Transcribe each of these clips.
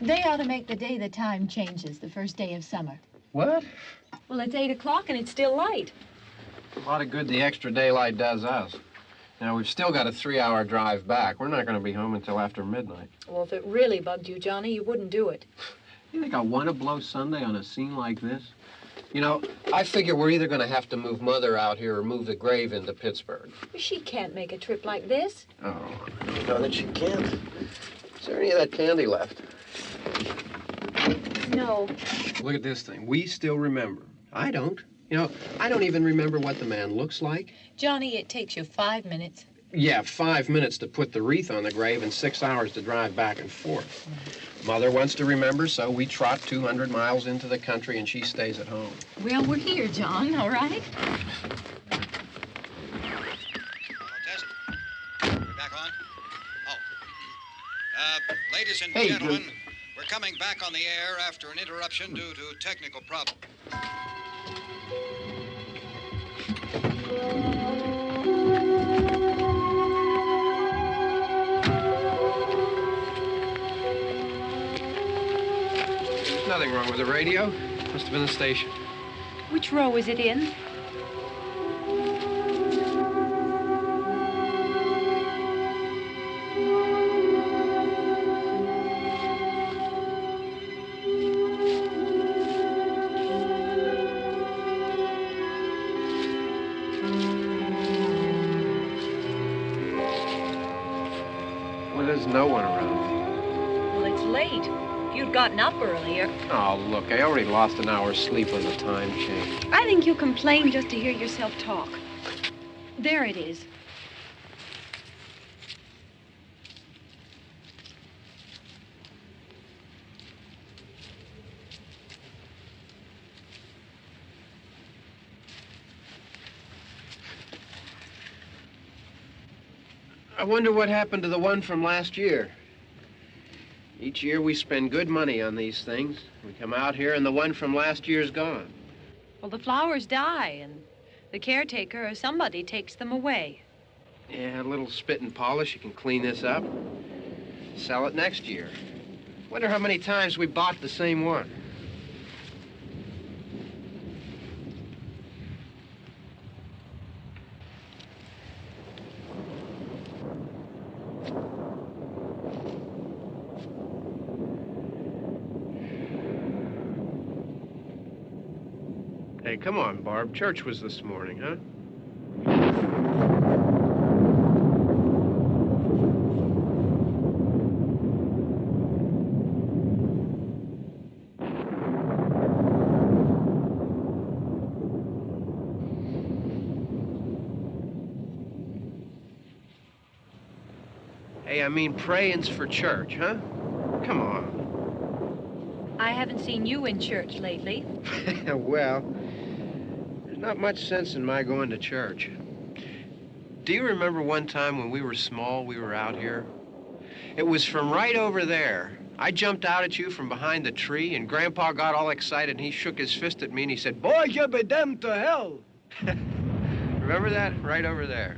They ought to make the day the time changes, the first day of summer. What? Well, it's 8 o'clock and it's still light. A lot of good the extra daylight does us. Now, we've still got a 3-hour drive back. We're not going to be home until after midnight. Well, if it really bugged you, Johnny, you wouldn't do it. You think I want to blow Sunday on a scene like this? You know, I figure we're either going to have to move Mother out here or move the grave into Pittsburgh. She can't make a trip like this. Oh, you know that she can't. Is there any of that candy left? No. Look at this thing. We still remember. I don't. You know, I don't even remember what the man looks like. Johnny, it takes you 5 minutes. Yeah, 5 minutes to put the wreath on the grave and 6 hours to drive back and forth. Mother wants to remember, so we trot 200 miles into the country and she stays at home. Well, we're here, John, all right? Test. We're back on? Oh. Ladies and gentlemen, we're coming back on the air after an interruption due to technical problem. There's nothing wrong with the radio. Must have been the station. Which row is it in? Well, there's no one around. Well, it's late. If you'd gotten up earlier. Oh, look, I already lost an hour's sleep on the time change. I think you complain just to hear yourself talk. There it is. I wonder what happened to the one from last year. Each year we spend good money on these things. We come out here and the one from last year's gone. Well, the flowers die, and the caretaker or somebody takes them away. Yeah, a little spit and polish. You can clean this up. Sell it next year. Wonder how many times we bought the same one. Hey, come on, Barb. Church was this morning, huh? Hey, I mean praying's for church, huh? Come on. I haven't seen you in church lately. Well, there's not much sense in my going to church. Do you remember one time when we were small, we were out here? It was from right over there. I jumped out at you from behind the tree, and Grandpa got all excited, and he shook his fist at me, and he said, "Boy, you be damned to hell." Remember that? Right over there.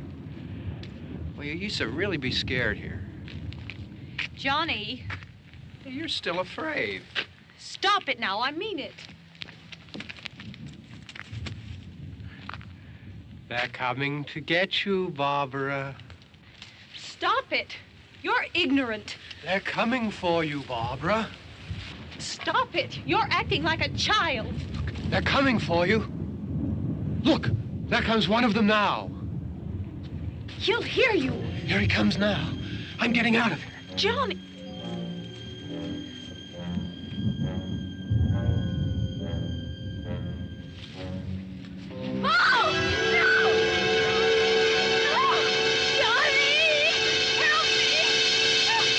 Well, you used to really be scared here. Johnny, You're still afraid. stop it now. I mean it. They're coming to get you, Barbara. Stop it. You're ignorant. They're coming for you, Barbara. Stop it. You're acting like a child. They're coming for you. Look, there comes one of them now. He'll hear you. Here he comes now. I'm getting out of here. Johnny. Oh! No! No! Johnny! Help me!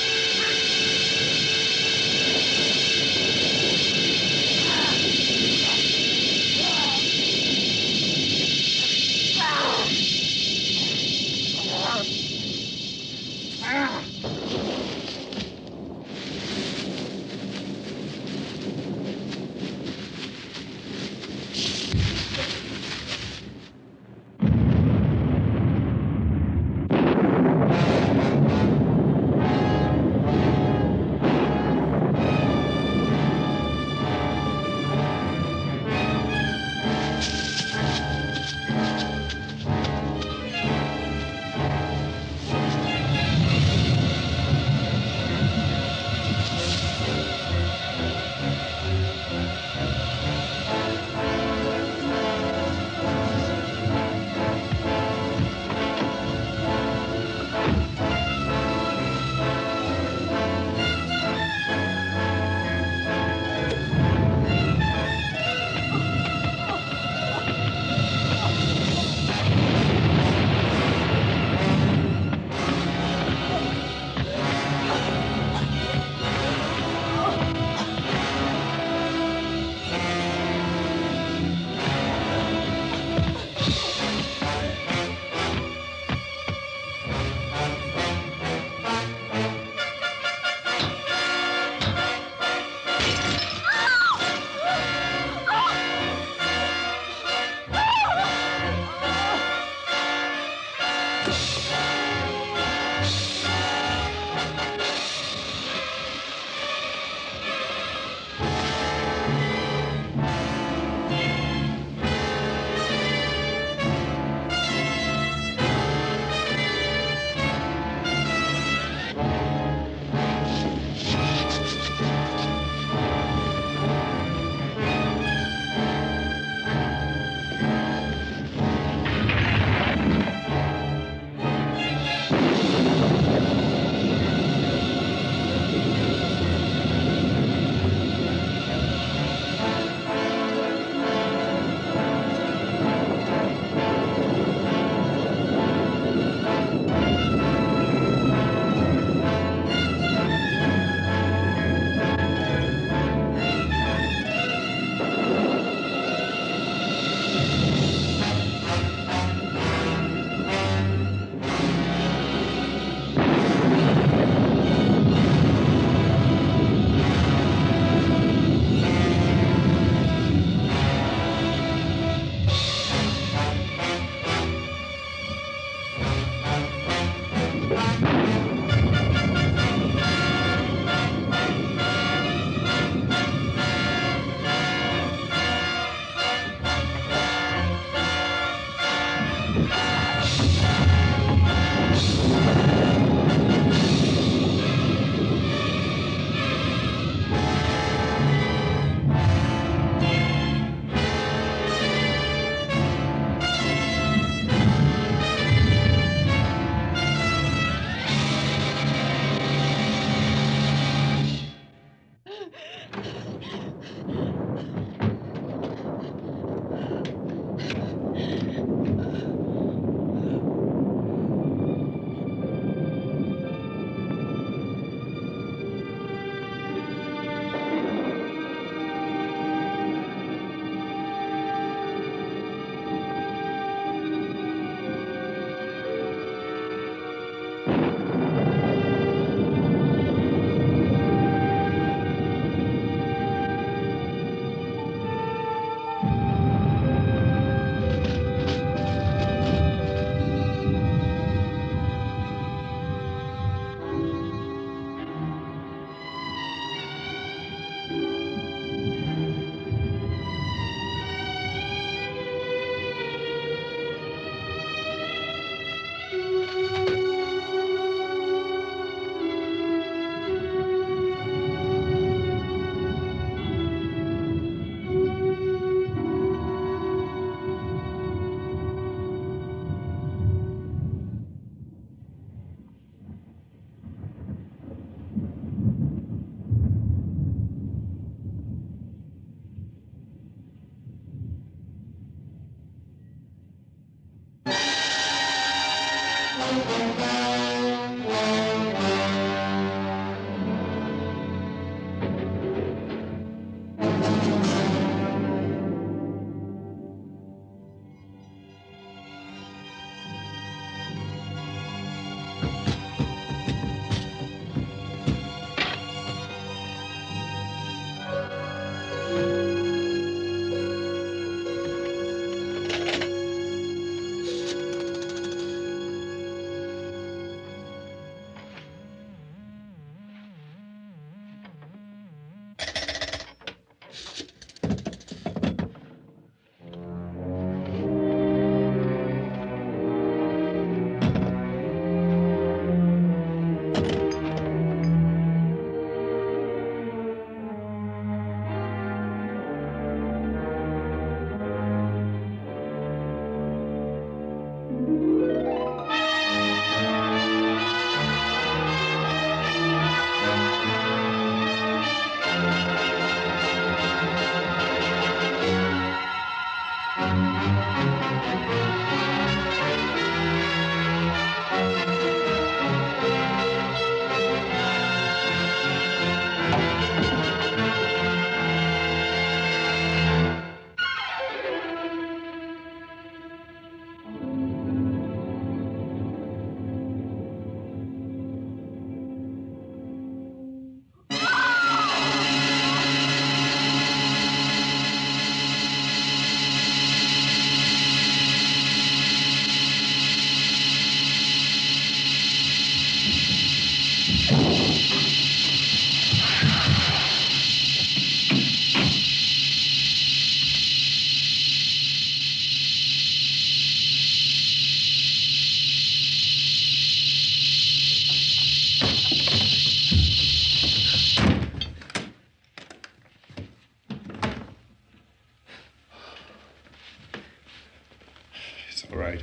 It's all right.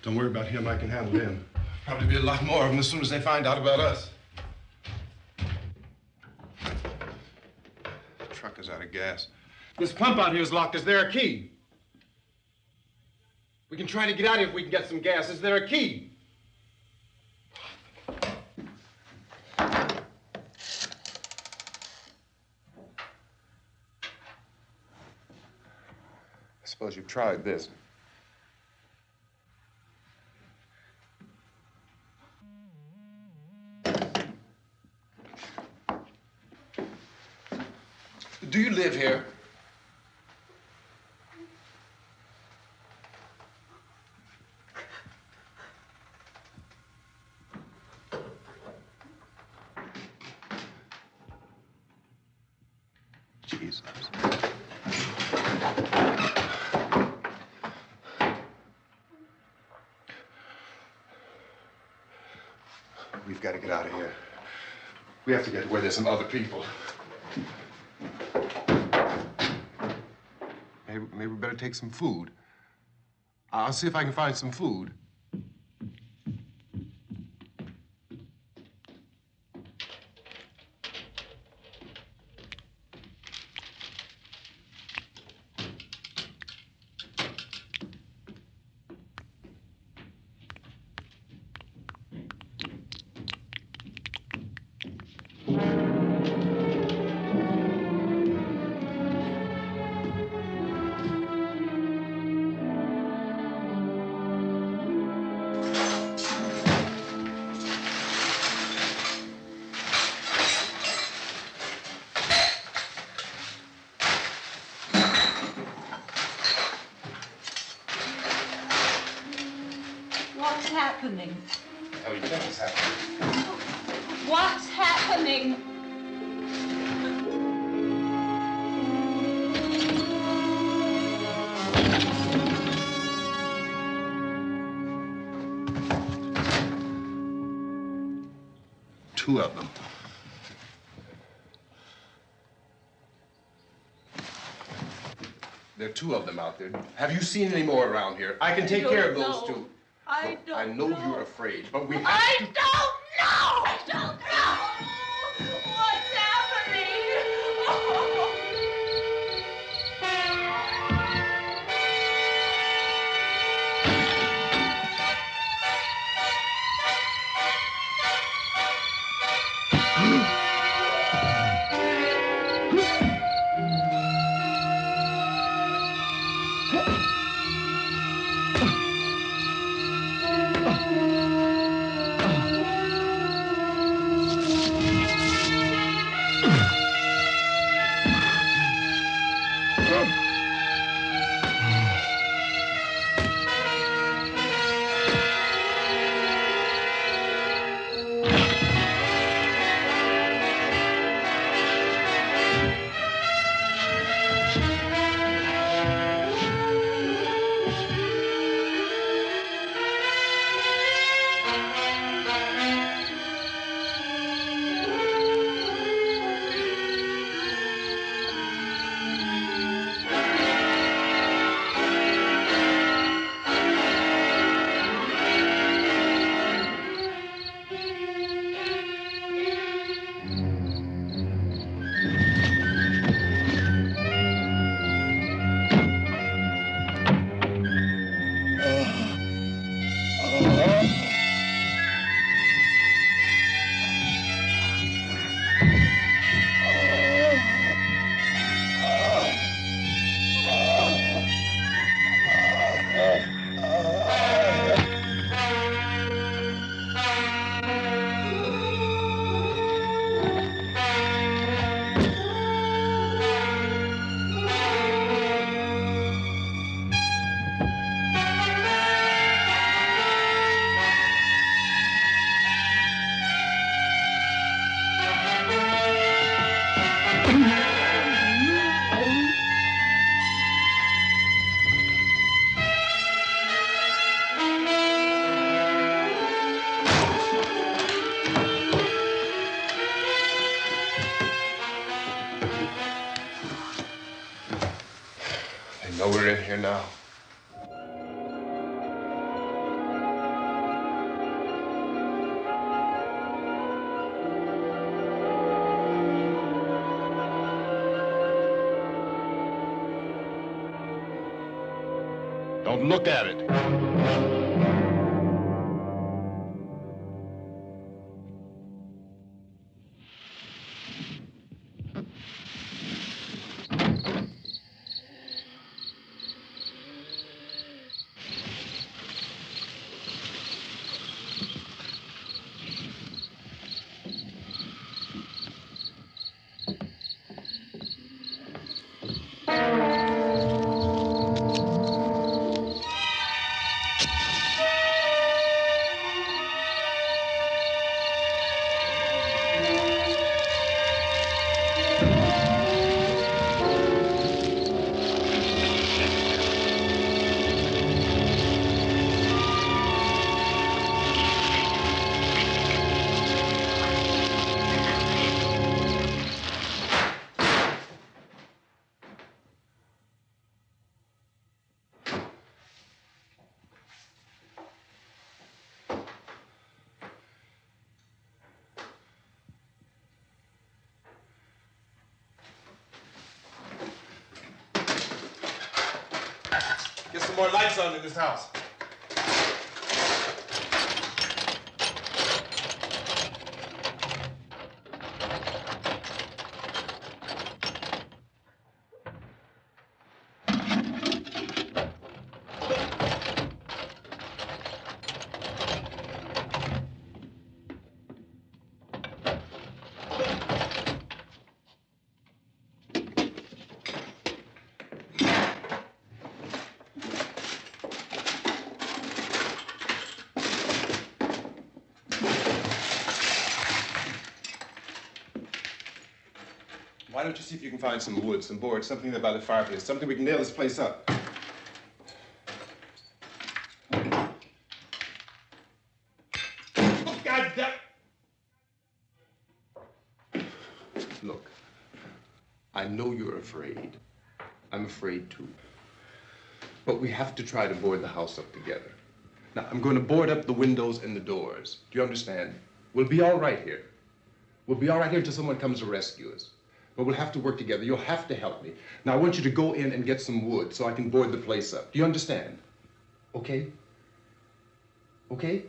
Don't worry about him. I can handle him. Probably be a lot more of them as soon as they find out about us. The truck is out of gas. This pump out here is locked. Is there a key? We can try to get out here if we can get some gas. Is there a key? I suppose you've tried this. Do you live here? Jesus. We've got to get out of here. We have to get to where there's some other people. Maybe we better take some food. I'll see if I can find some food. What's happening? How do you think it's happening? What's happening? Two of them. There are two of them out there. Have you seen any more around here? I can take care of those two. I don't I know you're afraid, but we have to... I don't know! I don't know! What's happening? Oh. Oh, we're in here now. Don't look at it. Get some more lights on in this house. Why don't you see if you can find some wood, some boards, something there by the fireplace, something we can nail this place up. Oh, God damn. Look, I know you're afraid. I'm afraid too. But we have to try to board the house up together. Now, I'm going to board up the windows and the doors. Do you understand? We'll be all right here. We'll be all right here until someone comes to rescue us. But we'll have to work together. You'll have to help me. Now, I want you to go in and get some wood so I can board the place up. Do you understand? Okay? Okay?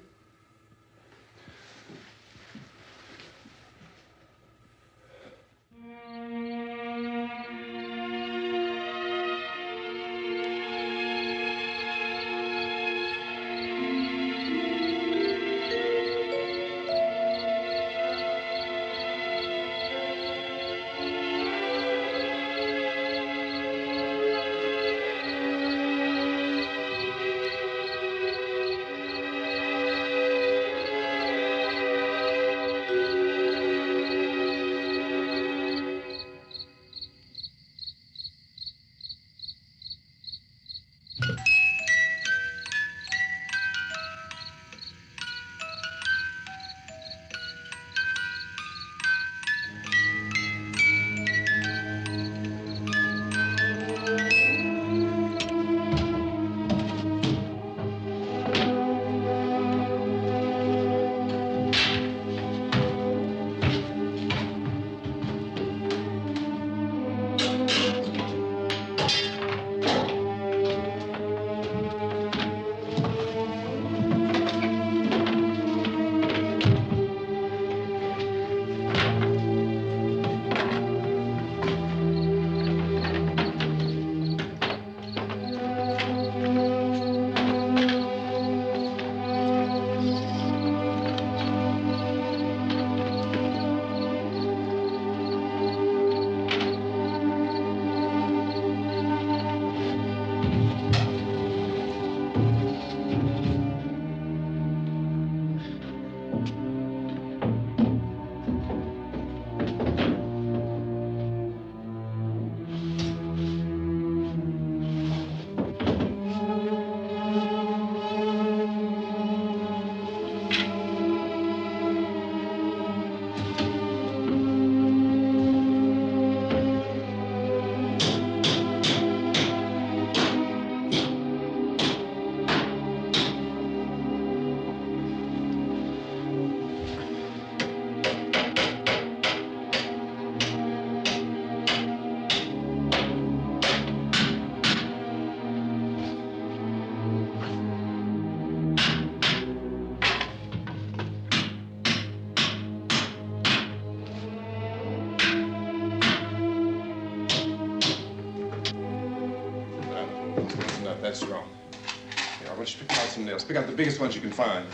off some nails. Pick out the biggest ones you can find.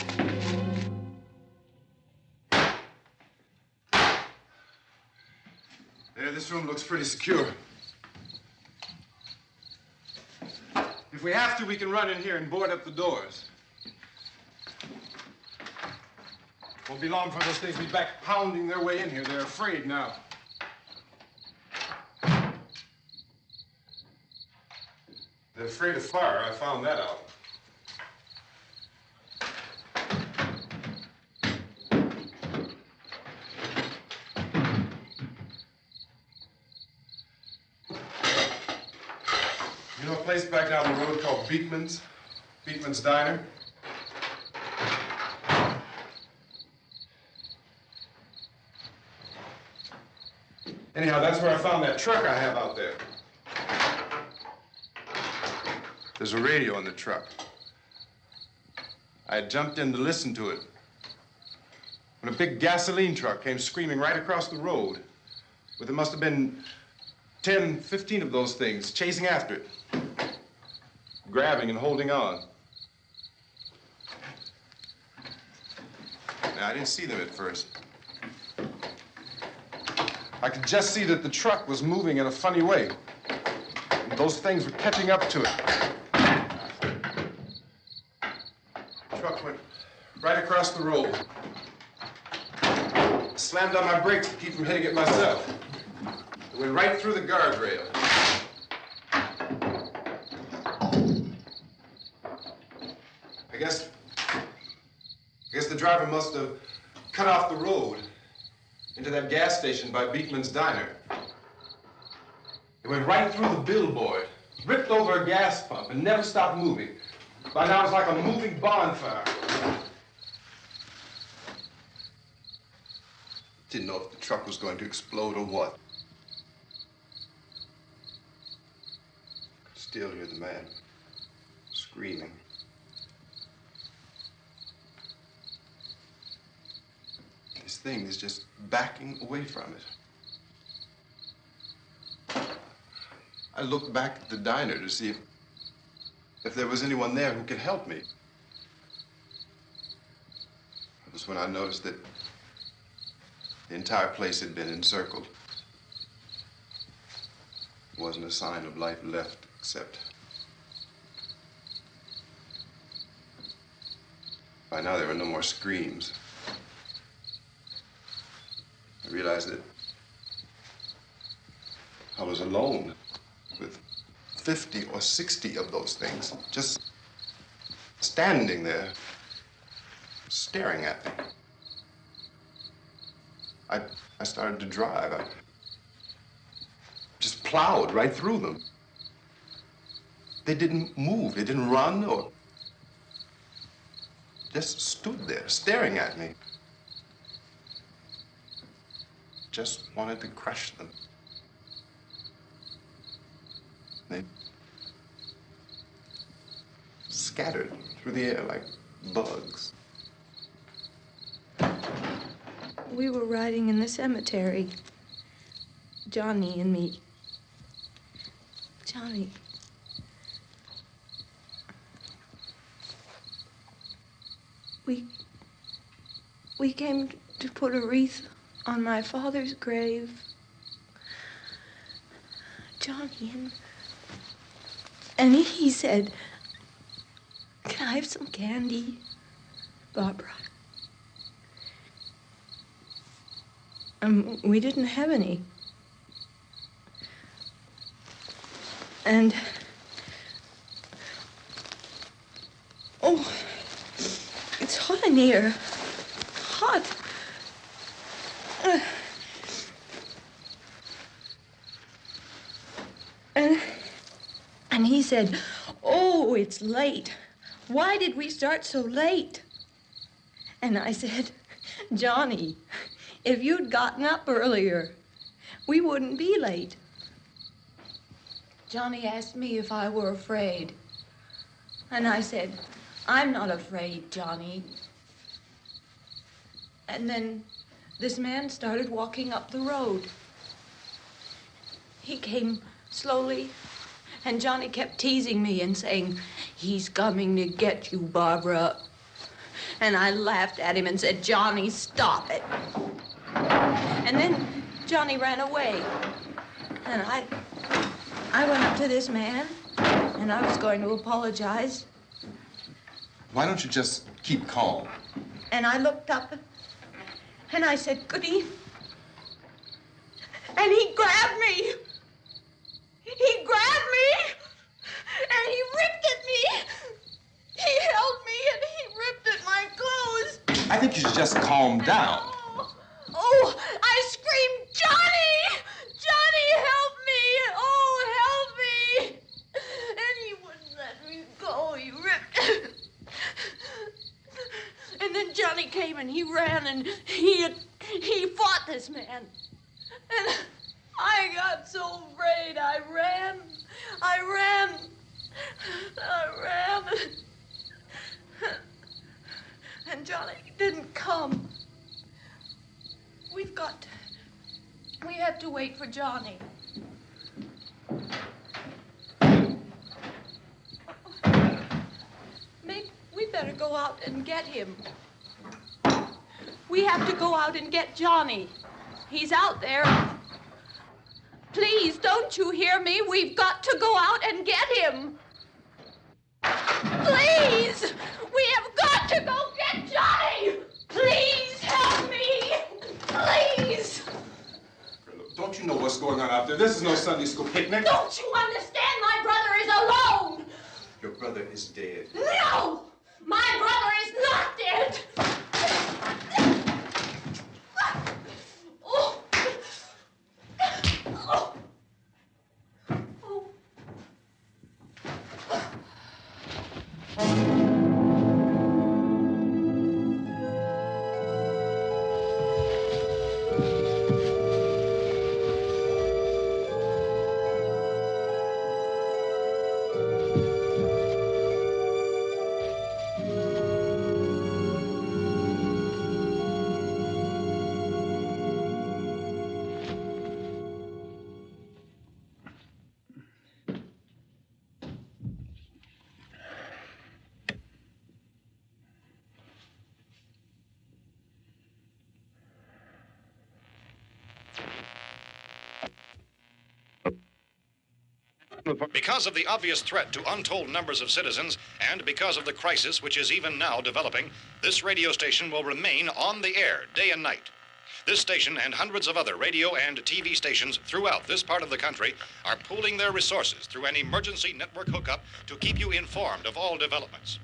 There, this room looks pretty secure. If we have to, we can run in here and board up the doors. Won't be long before those things will be back pounding their way in here. They're afraid now. They're afraid of fire. I found that out. You know a place back down the road called Beekman's? Beekman's Diner? Anyhow, that's where I found that truck I have out there. There's a radio in the truck. I had jumped in to listen to it when a big gasoline truck came screaming right across the road with, there must have been 10, 15 of those things chasing after it, grabbing and holding on. Now, I didn't see them at first. I could just see that the truck was moving in a funny way. And those things were catching up to it. The truck went right across the road. Slammed on my brakes to keep from hitting it myself. It went right through the guardrail. I guess the driver must have cut off the road into that gas station by Beekman's Diner. It went right through the billboard, ripped over a gas pump, and never stopped moving. By now, it's like a moving bonfire. Didn't know if the truck was going to explode or what. Could still hear the man screaming. This thing is just backing away from it. I looked back at the diner to see if there was anyone there who could help me. It was when I noticed that the entire place had been encircled. There wasn't a sign of life left except by now there were no more screams. I realized that I was alone with 50 or 60 of those things, just standing there, staring at me. I started to drive. I just plowed right through them. They didn't move, they didn't run or just stood there, staring at me. Just wanted to crush them. They scattered through the air like bugs. We were riding in the cemetery, Johnny and me. Johnny. We came to put a wreath on my father's grave. Johnny, and he said, "Can I have some candy, Barbara?" We didn't have any. And, oh, it's hot in here. Hot. And he said, "Oh, it's late. Why did we start so late?" And I said, "Johnny, if you'd gotten up earlier, we wouldn't be late." Johnny asked me if I were afraid. And I said, "I'm not afraid, Johnny." And then this man started walking up the road. He came slowly, and Johnny kept teasing me and saying, "He's coming to get you, Barbara." And I laughed at him and said, "Johnny, stop it." And then Johnny ran away. And I went up to this man, and I was going to apologize. Why don't you just keep calm? And I looked up, and I said, "Good evening." And he grabbed me. He grabbed me, and he ripped at me. He held me, and he ripped at my clothes. I think you should just calm down. Oh, I screamed, "Johnny! Johnny, help me! Oh, help me!" And he wouldn't let me go. He ripped. And then Johnny came and he ran and he fought this man. And I got so afraid. I ran. And Johnny didn't come. We have to wait for Johnny. Maybe we better go out and get him. We have to go out and get Johnny. He's out there. Please, don't you hear me? We've got to go out and get him. Please! We have got to go get Johnny! Please help me! Please! Don't you know what's going on out there? This is no Sunday school picnic. Don't you understand? My brother is alone! Your brother is dead. No! My brother is not dead! Oh. Oh. Because of the obvious threat to untold numbers of citizens, and because of the crisis which is even now developing, this radio station will remain on the air day and night. This station and hundreds of other radio and TV stations throughout this part of the country are pooling their resources through an emergency network hookup to keep you informed of all developments.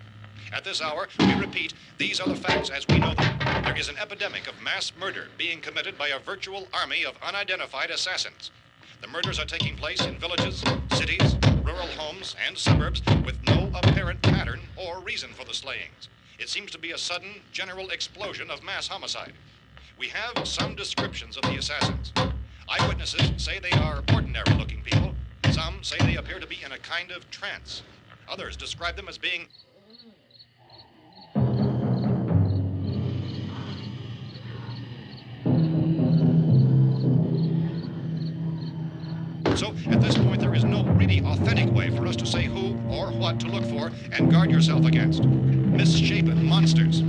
At this hour, we repeat, these are the facts as we know them. There is an epidemic of mass murder being committed by a virtual army of unidentified assassins. The murders are taking place in villages, cities, rural homes, and suburbs with no apparent pattern or reason for the slayings. It seems to be a sudden, general explosion of mass homicide. We have some descriptions of the assassins. Eyewitnesses say they are ordinary-looking people. Some say they appear to be in a kind of trance. Others describe them as being So, at this point, there is no really authentic way for us to say who or what to look for and guard yourself against. Misshapen monsters.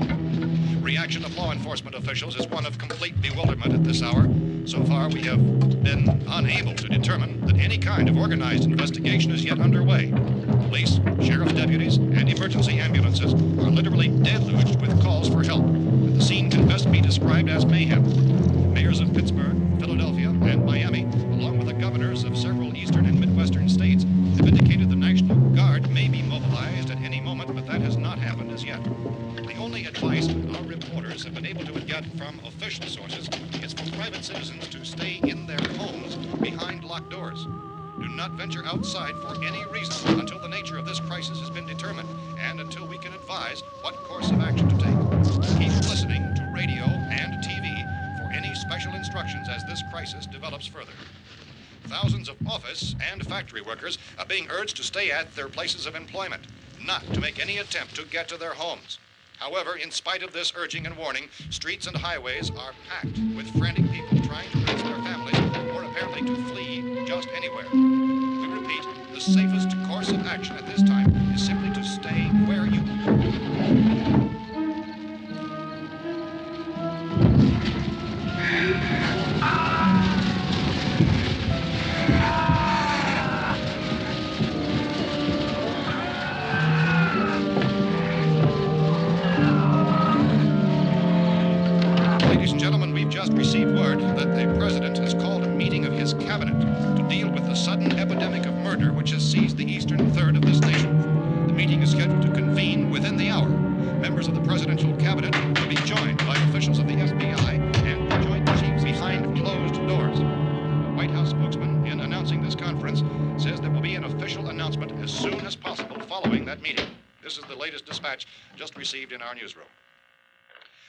Reaction of law enforcement officials is one of complete bewilderment at this hour. So far, we have been unable to determine that any kind of organized investigation is yet underway. Police, sheriff's deputies, and emergency ambulances are literally deluged with calls for help. The scene can best be described as mayhem. Mayors of Pittsburgh, Philadelphia, and Miami, along with the governors of several eastern and midwestern states, have indicated the National Guard may be mobilized at any moment, but that has not happened as yet. The only advice our reporters have been able to get from official sources is for private citizens to stay in their homes behind locked doors. Do not venture outside for any reason until the nature of this crisis has been determined and until we can advise what course of action to take. Keep listening to radio and TV for any special instructions as this crisis develops further. Thousands of office and factory workers are being urged to stay at their places of employment, not to make any attempt to get to their homes. However, in spite of this urging and warning, streets and highways are packed with frantic people trying to raise their families or apparently to flee just anywhere. We repeat, the safest course of action at this time is simply to stay where you are. Ladies and gentlemen, we've just received word that the president has called a meeting of his cabinet to deal with the sudden epidemic of murder which has seized the eastern third of this nation. The meeting is scheduled to convene within the hour. Members of the presidential cabinet will be joined by officials of the FBI and joint chiefs behind closed doors. The White House spokesman, in announcing this conference, says there will be an official announcement as soon as possible following that meeting. This is the latest dispatch just received in our newsroom.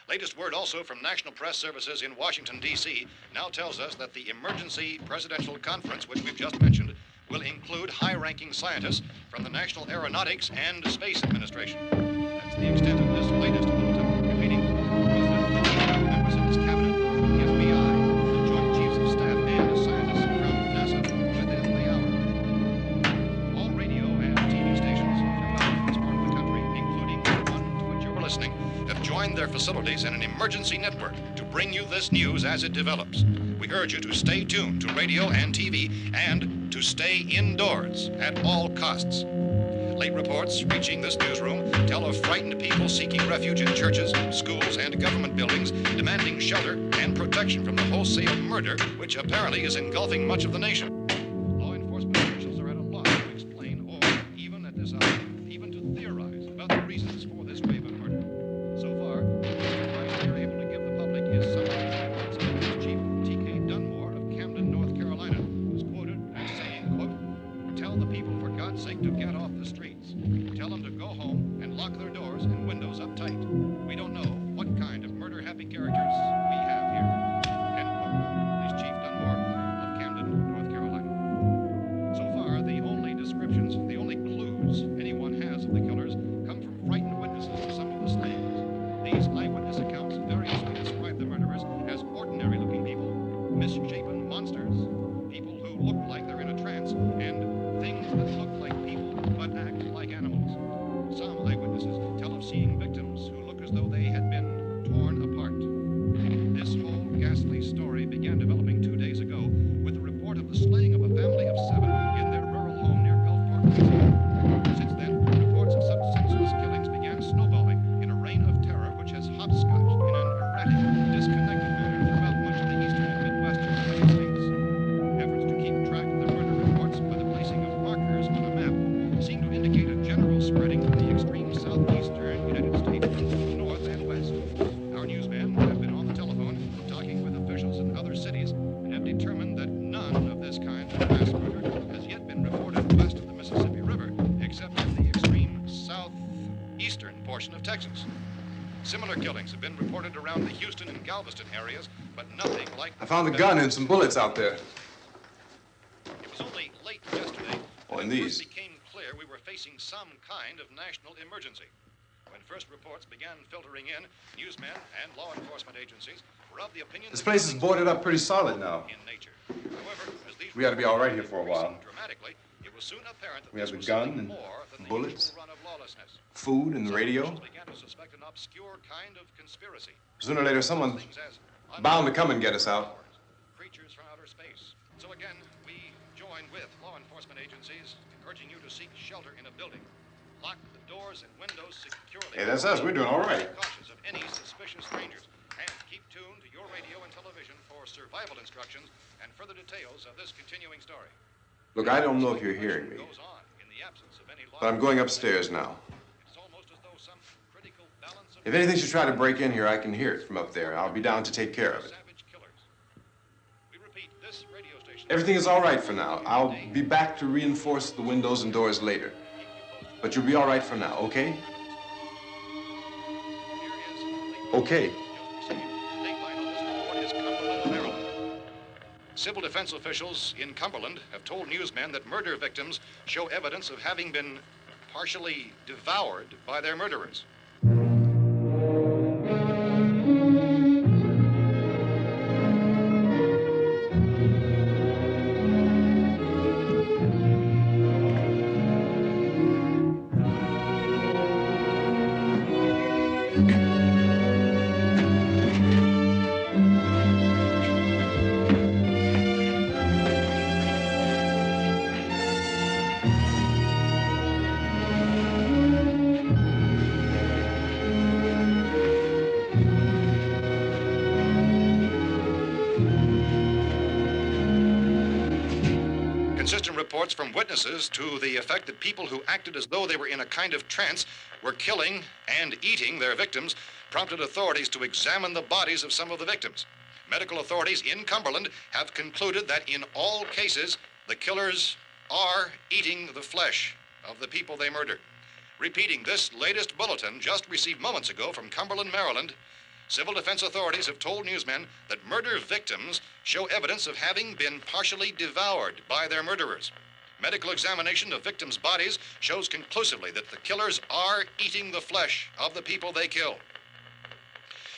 Latest word also from National Press Services in Washington, D.C. now tells us that the emergency presidential conference, which we've just mentioned, will include high-ranking scientists from the National Aeronautics and Space Administration. That's the extent of this latest bulletin. Repeating, the President, members of his cabinet, the FBI, the Joint Chiefs of Staff, and scientists from NASA within the hour. All radio and TV stations throughout this part of the country, including the one to which you're listening, have joined their facilities in an emergency network to bring you this news as it develops. We urge you to stay tuned to radio and TV and to stay indoors at all costs. Late reports reaching this newsroom tell of frightened people seeking refuge in churches, schools, and government buildings, demanding shelter and protection from the wholesale murder which apparently is engulfing much of the nation. Law enforcement officials are at a loss to explain or, even at this hour, even to theorize about the reasons for this wave of murder. So far, the advice we are able to give the public is summarized by Police Chief T.K. Dunmore of Camden, North Carolina, who's quoted as saying, quote, "Tell the people for God's sake to get off the streets. Tell them to go home and lock their doors and windows up tight. We don't know what kind of murder-happy characters we have here." End quote. Police Chief Dunmore of Camden, North Carolina. So far, the only descriptions, the only clues anyone has of the killers come from frightened witnesses to some of the slayings. These eyewitness accounts variously describe the murderers as ordinary-looking people, misshapen monsters, people who look like they're in a trance, and things that look like people but act like animals. Some eyewitnesses tell of seeing victims who look as though they had been torn apart. This whole ghastly story began developing 2 days ago with the report of the slaying of a family of 7 in their rural home near Gulfport, Louisiana. Since then, reports of such senseless killings began snowballing in a reign of terror which has hopscotched in an erratic, disconnected manner throughout much of the eastern and midwestern United States. Efforts to keep track of the murder reports by the placing of markers on a map seem to indicate a general spreading from the extreme southeastern United States to the north and west. Our newsmen have been on the telephone talking with officials in other cities and have determined that none of this kind of mass murder has yet been reported west of the Mississippi River, except in the extreme southeastern portion of Texas. Similar killings have been reported around the Houston and Galveston areas, but nothing like... I found a gun and some bullets out there. It was only late yesterday Oh, that and it these. first became clear we were facing some kind of national emergency. When first reports began filtering in, newsmen and law enforcement agencies were of the opinion This that place is things boarded were up pretty solid now. in nature. However, as these We ought to be all right here for a while. reports dramatically, it was soon apparent that We have this the was gun something and more than the bullets, usual run of lawlessness. food and the Some radio. officials began to suspect an obscure kind of conspiracy. Sooner or later, someone's Things as bound to come and get us out. creatures from outer space. So again, we join with law enforcement agencies, urging you to seek shelter in a building. Lock the doors and windows securely. Hey, that's us. We're doing all right. Be cautious of any suspicious strangers, and keep tuned to your radio and television for survival instructions and further details of this continuing story. Look, I don't know if you're hearing me, Goes on in the absence of any law. but I'm going upstairs now. It's almost as though some critical balance of If anything should try to break in here, I can hear it from up there. I'll be down to take care of it. savage killers. We repeat, this radio station. Everything is all right for now. I'll be back to reinforce the windows and doors later. But you'll be all right for now, okay? Okay. Civil defense officials in Cumberland have told newsmen that murder victims show evidence of having been partially devoured by their murderers. Consistent reports from witnesses to the effect that people who acted as though they were in a kind of trance were killing and eating their victims prompted authorities to examine the bodies of some of the victims. Medical authorities in Cumberland have concluded that in all cases, the killers are eating the flesh of the people they murdered. Repeating this latest bulletin just received moments ago from Cumberland, Maryland, civil defense authorities have told newsmen that murder victims show evidence of having been partially devoured by their murderers. Medical examination of victims' bodies shows conclusively that the killers are eating the flesh of the people they kill.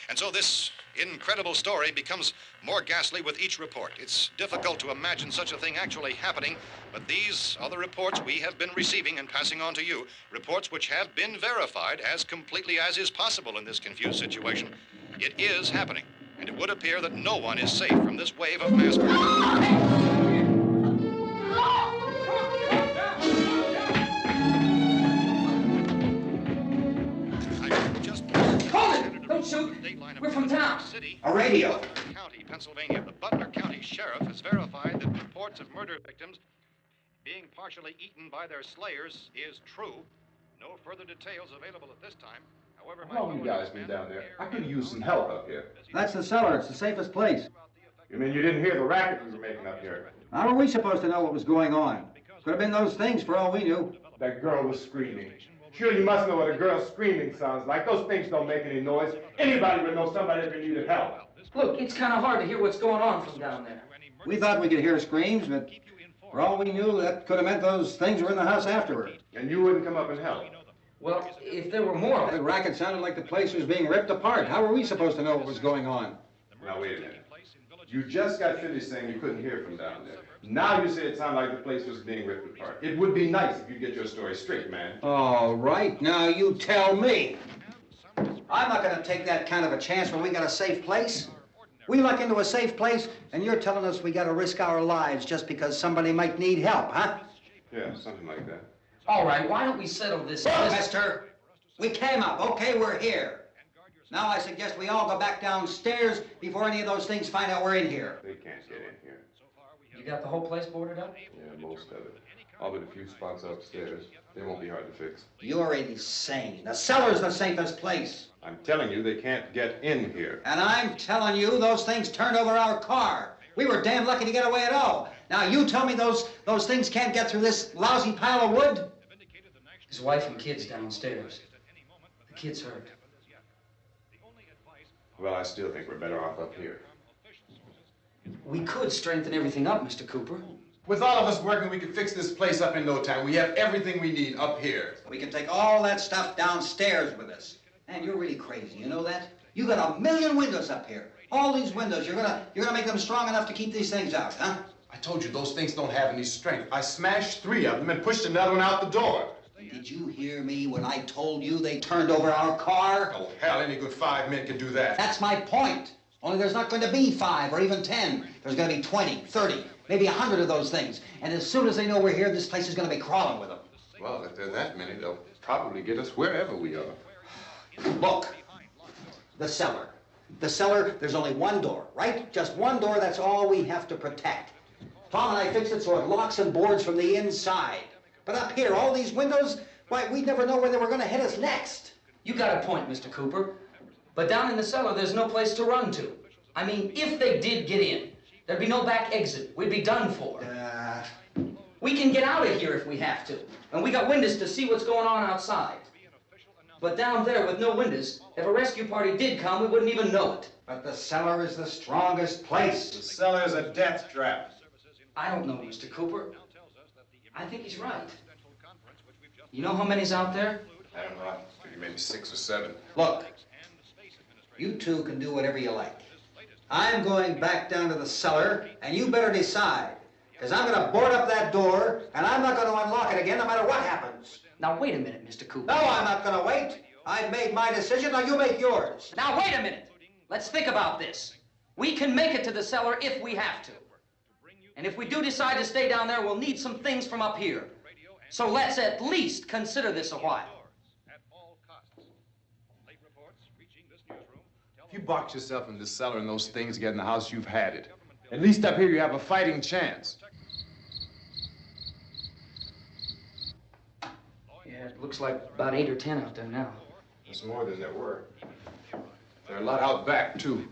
And so this incredible story becomes more ghastly with each report. It's difficult to imagine such a thing actually happening, but these are the reports we have been receiving and passing on to you, reports which have been verified as completely as is possible in this confused situation. It is happening, and it would appear that no one is safe from this wave of mass murder. Don't shoot. We're from town. A radio. County, Pennsylvania. The Butler County Sheriff has verified that reports of murder victims being partially eaten by their slayers is true. No further details available at this time. However, How long you guys been down there? I could use some help up here. That's the cellar. It's the safest place. You mean you didn't hear the racket we were making up here? How are we supposed to know what was going on? Could have been those things for all we knew. That girl was screaming. Sure, you must know what a girl screaming sounds like. Those things don't make any noise. Anybody would know somebody ever needed help. Look, it's kind of hard to hear what's going on from down there. We thought we could hear screams, but for all we knew, that could have meant those things were in the house afterward. And you wouldn't come up and help? Well, if there were more... The racket sounded like the place was being ripped apart. How were we supposed to know what was going on? Now, wait a minute. You just got finished saying you couldn't hear from down there. Now you say it sounded like the place was being ripped apart. It would be nice if you get your story straight, man. All right, now you tell me. I'm not going to take that kind of a chance when we got a safe place. We luck into a safe place, and you're telling us we got to risk our lives just because somebody might need help, huh? Yeah, something like that. All right, why don't we settle this... Look, mister, we came up. Okay, we're here. Now I suggest we all go back downstairs before any of those things find out we're in here. They can't get in here. You got the whole place boarded up? Yeah, most of it. All but a few spots upstairs. They won't be hard to fix. You're insane. The cellar's the safest place. I'm telling you, they can't get in here. And I'm telling you, those things turned over our car. We were damn lucky to get away at all. Now you tell me those things can't get through this lousy pile of wood? His wife and kids downstairs. The kid's hurt. Well, I still think we're better off up here. We could strengthen everything up, Mr. Cooper. With all of us working, we could fix this place up in no time. We have everything we need up here. We can take all that stuff downstairs with us. Man, you're really crazy, you know that? You got 1,000,000 windows up here. All these windows, you're gonna make them strong enough to keep these things out, huh? I told you, those things don't have any strength. I smashed 3 of them and pushed another one out the door. Did you hear me when I told you they turned over our car? Oh, hell, any good 5 men can do that. That's my point. Only there's not going to be 5 or even 10. There's going to be 20, 30, maybe 100 of those things. And as soon as they know we're here, this place is going to be crawling with them. Well, if there are that many, they'll probably get us wherever we are. Look, the cellar. The cellar, there's only one door, right? Just one door, that's all we have to protect. Tom and I fixed it so it locks and boards from the inside. But up here, all these windows, why, we'd never know where they were going to hit us next. You got a point, Mr. Cooper. But down in the cellar, there's no place to run to. I mean, if they did get in, there'd be no back exit. We'd be done for. We can get out of here if we have to. And we got windows to see what's going on outside. But down there with no windows, if a rescue party did come, we wouldn't even know it. But the cellar is the strongest place. The cellar's a death trap. I don't know, Mr. Cooper. I think he's right. You know how many's out there? I don't know. Maybe 6 or 7. Look, you two can do whatever you like. I'm going back down to the cellar, and you better decide. Because I'm going to board up that door, and I'm not going to unlock it again no matter what happens. Now, wait a minute, Mr. Cooper. No, I'm not going to wait. I've made my decision, now you make yours. Now, wait a minute. Let's think about this. We can make it to the cellar if we have to. And if we do decide to stay down there, we'll need some things from up here. So let's at least consider this a while. If you box yourself in the cellar and those things get in the house, you've had it. At least up here you have a fighting chance. Yeah, it looks like about 8 or 10 out there now. There's more than there were. There are a lot out back, too.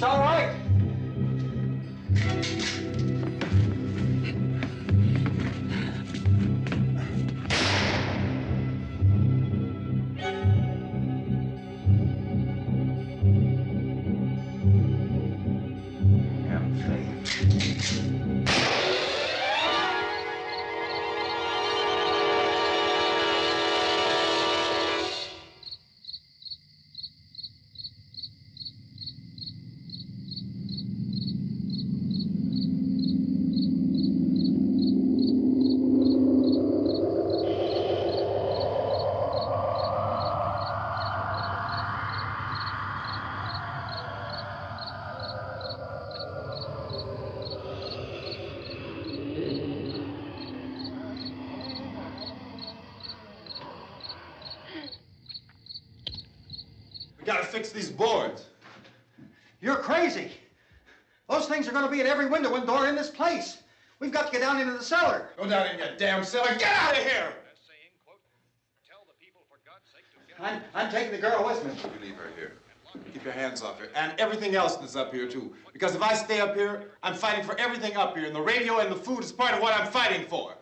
It's all right. We gotta fix these boards. You're crazy. Those things are going to be at every window and door in this place. We've got to get down into the cellar. Go down in your damn cellar. Get out of here! I'm taking the girl with me. You leave her here. Keep your hands off her. And everything else that's up here, too. Because if I stay up here, I'm fighting for everything up here. And the radio and the food is part of what I'm fighting for.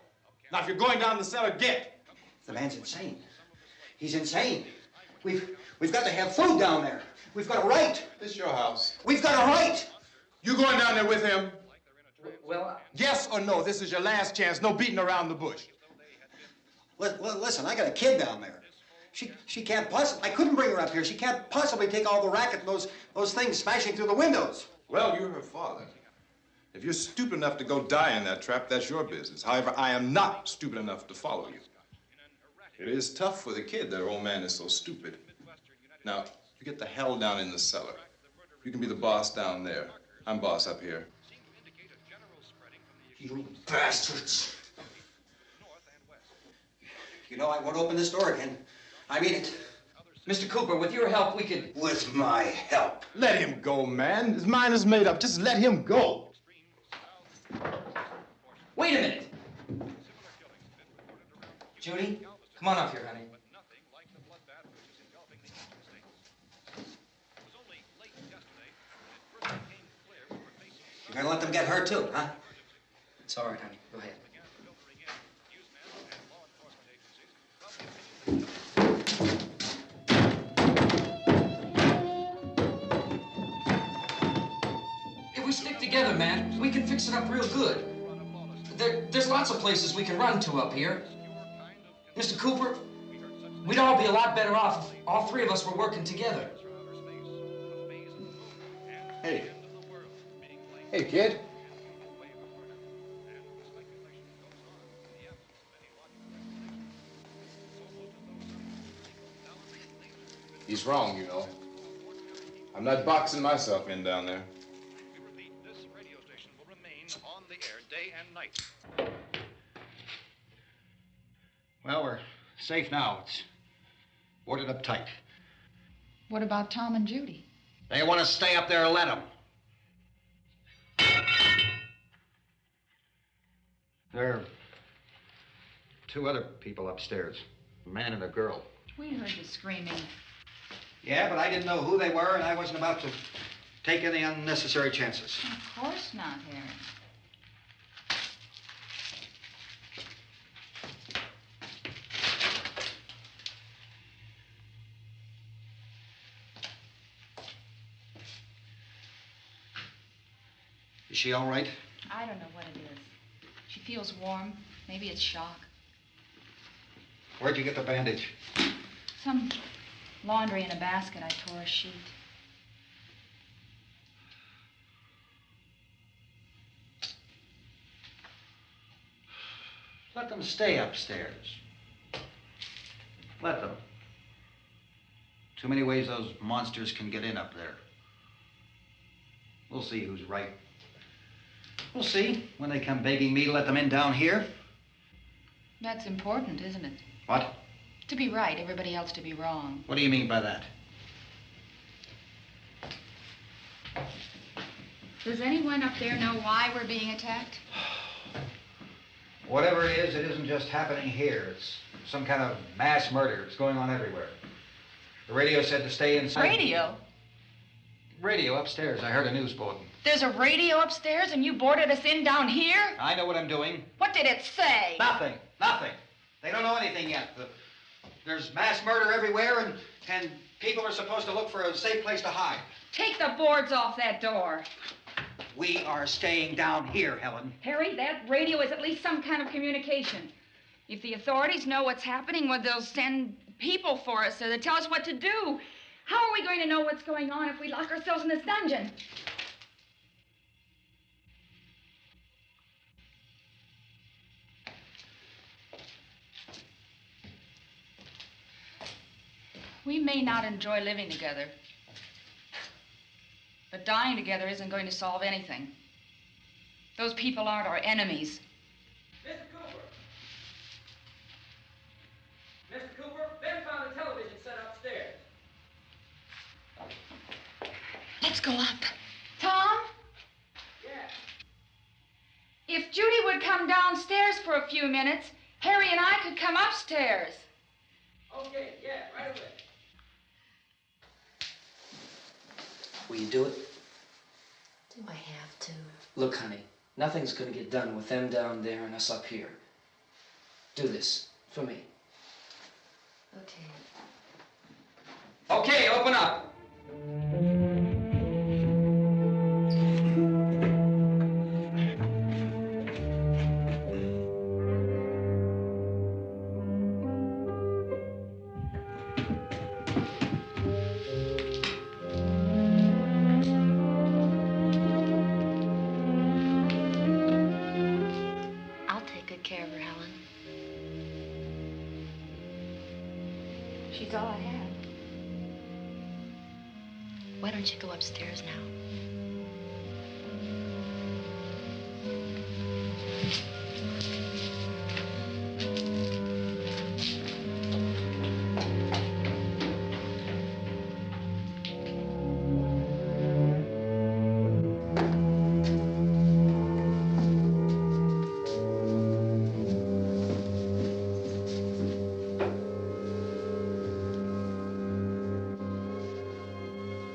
Now, if you're going down the cellar, get. The man's insane. He's insane. We've got to have food down there. We've got a right. This is your house. We've got a right. You going down there with him? Well, Yes or no? This is your last chance. No beating around the bush. Listen, I got a kid down there. She can't possibly, I couldn't bring her up here. She can't possibly take all the racket and those things smashing through the windows. Well, you're her father. If you're stupid enough to go die in that trap, that's your business. However, I am not stupid enough to follow you. It is tough for the kid that her old man is so stupid. Now, you get the hell down in the cellar. You can be the boss down there. I'm boss up here. You bastards. You know, I won't open this door again. I mean it. Mr. Cooper, with your help, we could... With my help. Let him go, man. His mind is made up. Just let him go. Wait a minute. Judy, come on up here, honey. You're gonna let them get hurt too, huh? It's all right, honey. Go ahead. If we stick together, man, we can fix it up real good. There's lots of places we can run to up here. Mr. Cooper, we'd all be a lot better off if all three of us were working together. Hey. Hey, kid. He's wrong, you know. I'm not boxing myself in down there. This radio station will remain on the air day and night. Well, we're safe now. It's boarded up tight. What about Tom and Judy? They want to stay up there, let them. There are two other people upstairs, a man and a girl. We heard the screaming. Yeah, but I didn't know who they were, and I wasn't about to take any unnecessary chances. Of course not, Harry. Is she all right? I don't know what it is. She feels warm. Maybe it's shock. Where'd you get the bandage? Some laundry in a basket. I tore a sheet. Let them stay upstairs. Let them. Too many ways those monsters can get in up there. We'll see who's right. We'll see when they come begging me to let them in down here. That's important, isn't it? What? To be right, everybody else to be wrong. What do you mean by that? Does anyone up there know why we're being attacked? Whatever it isn't just happening here. It's some kind of mass murder. It's going on everywhere. The radio said to stay inside. Radio? Radio upstairs. I heard a news bulletin. There's a radio upstairs and you boarded us in down here? I know what I'm doing. What did it say? Nothing. Nothing. They don't know anything yet. There's mass murder everywhere, and people are supposed to look for a safe place to hide. Take the boards off that door. We are staying down here, Helen. Harry, that radio is at least some kind of communication. If the authorities know what's happening, well, they'll send people for us to tell us what to do. How are we going to know what's going on if we lock ourselves in this dungeon? We may not enjoy living together, but dying together isn't going to solve anything. Those people aren't our enemies. Mr. Cooper! Mr. Cooper, Ben found a television set upstairs. Let's go up. Tom? Yeah. If Judy would come downstairs for a few minutes, Harry and I could come upstairs. Okay, yeah, right away. Will you do it? Do I have to? Look, honey, nothing's gonna get done with them down there and us up here. Do this for me. Okay. Okay, open up. I'll take good care of her, Helen. She's all I have. Why don't you go upstairs now?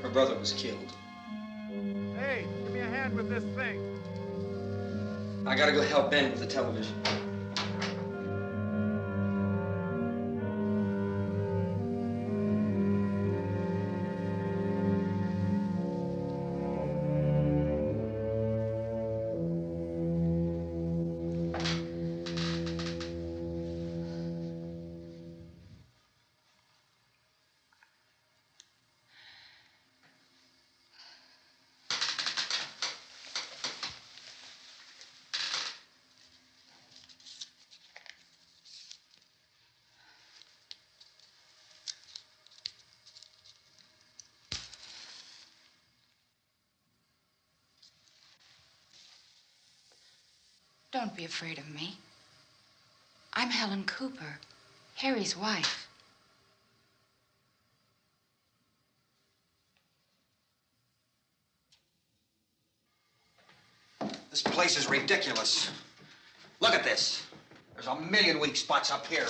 Her brother was killed. Hey, give me a hand with this thing. I gotta go help Ben with the television. Don't be afraid of me. I'm Helen Cooper, Harry's wife. This place is ridiculous. Look at this. There's a million weak spots up here.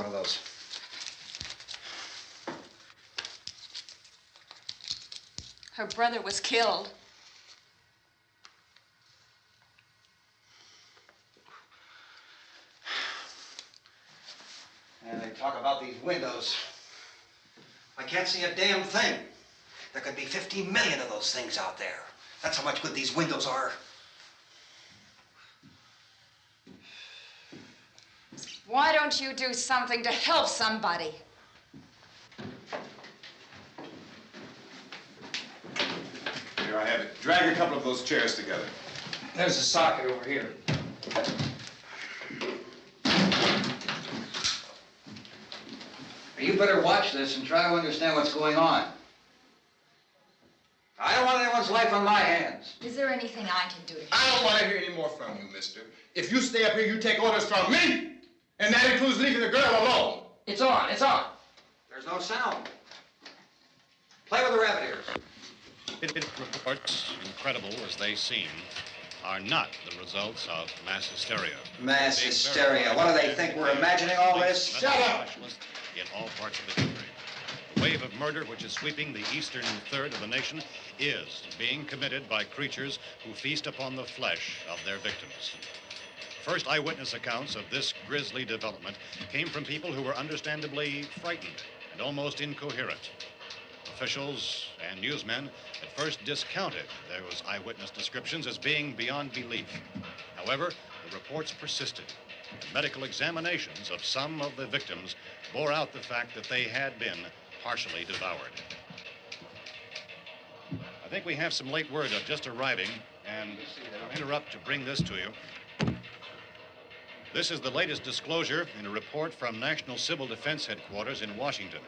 of those. Her brother was killed. And they talk about these windows. I can't see a damn thing. There could be 15 million of those things out there. That's how much good these windows are. Why don't you do something to help somebody? Here I have it. Drag a couple of those chairs together. There's a socket over here. You better watch this and try to understand what's going on. I don't want anyone's life on my hands. Is there anything I can do to help? I don't want to hear any more from you, mister. If you stay up here, you take orders from me. And that includes leaving the girl alone. It's on, it's on. There's no sound. Play with the rabbit ears. Reports, incredible as they seem, are not the results of mass hysteria. Mass hysteria. What do they think? We're imagining all this? Shut up! In all parts of the country. The wave of murder which is sweeping the eastern third of the nation is being committed by creatures who feast upon the flesh of their victims. First eyewitness accounts of this grisly development came from people who were understandably frightened and almost incoherent. Officials and newsmen at first discounted those eyewitness descriptions as being beyond belief. However, the reports persisted. And medical examinations of some of the victims bore out the fact that they had been partially devoured. I think we have some late word of just arriving, and I'll interrupt to bring this to you. This is the latest disclosure in a report from National Civil Defense Headquarters in Washington.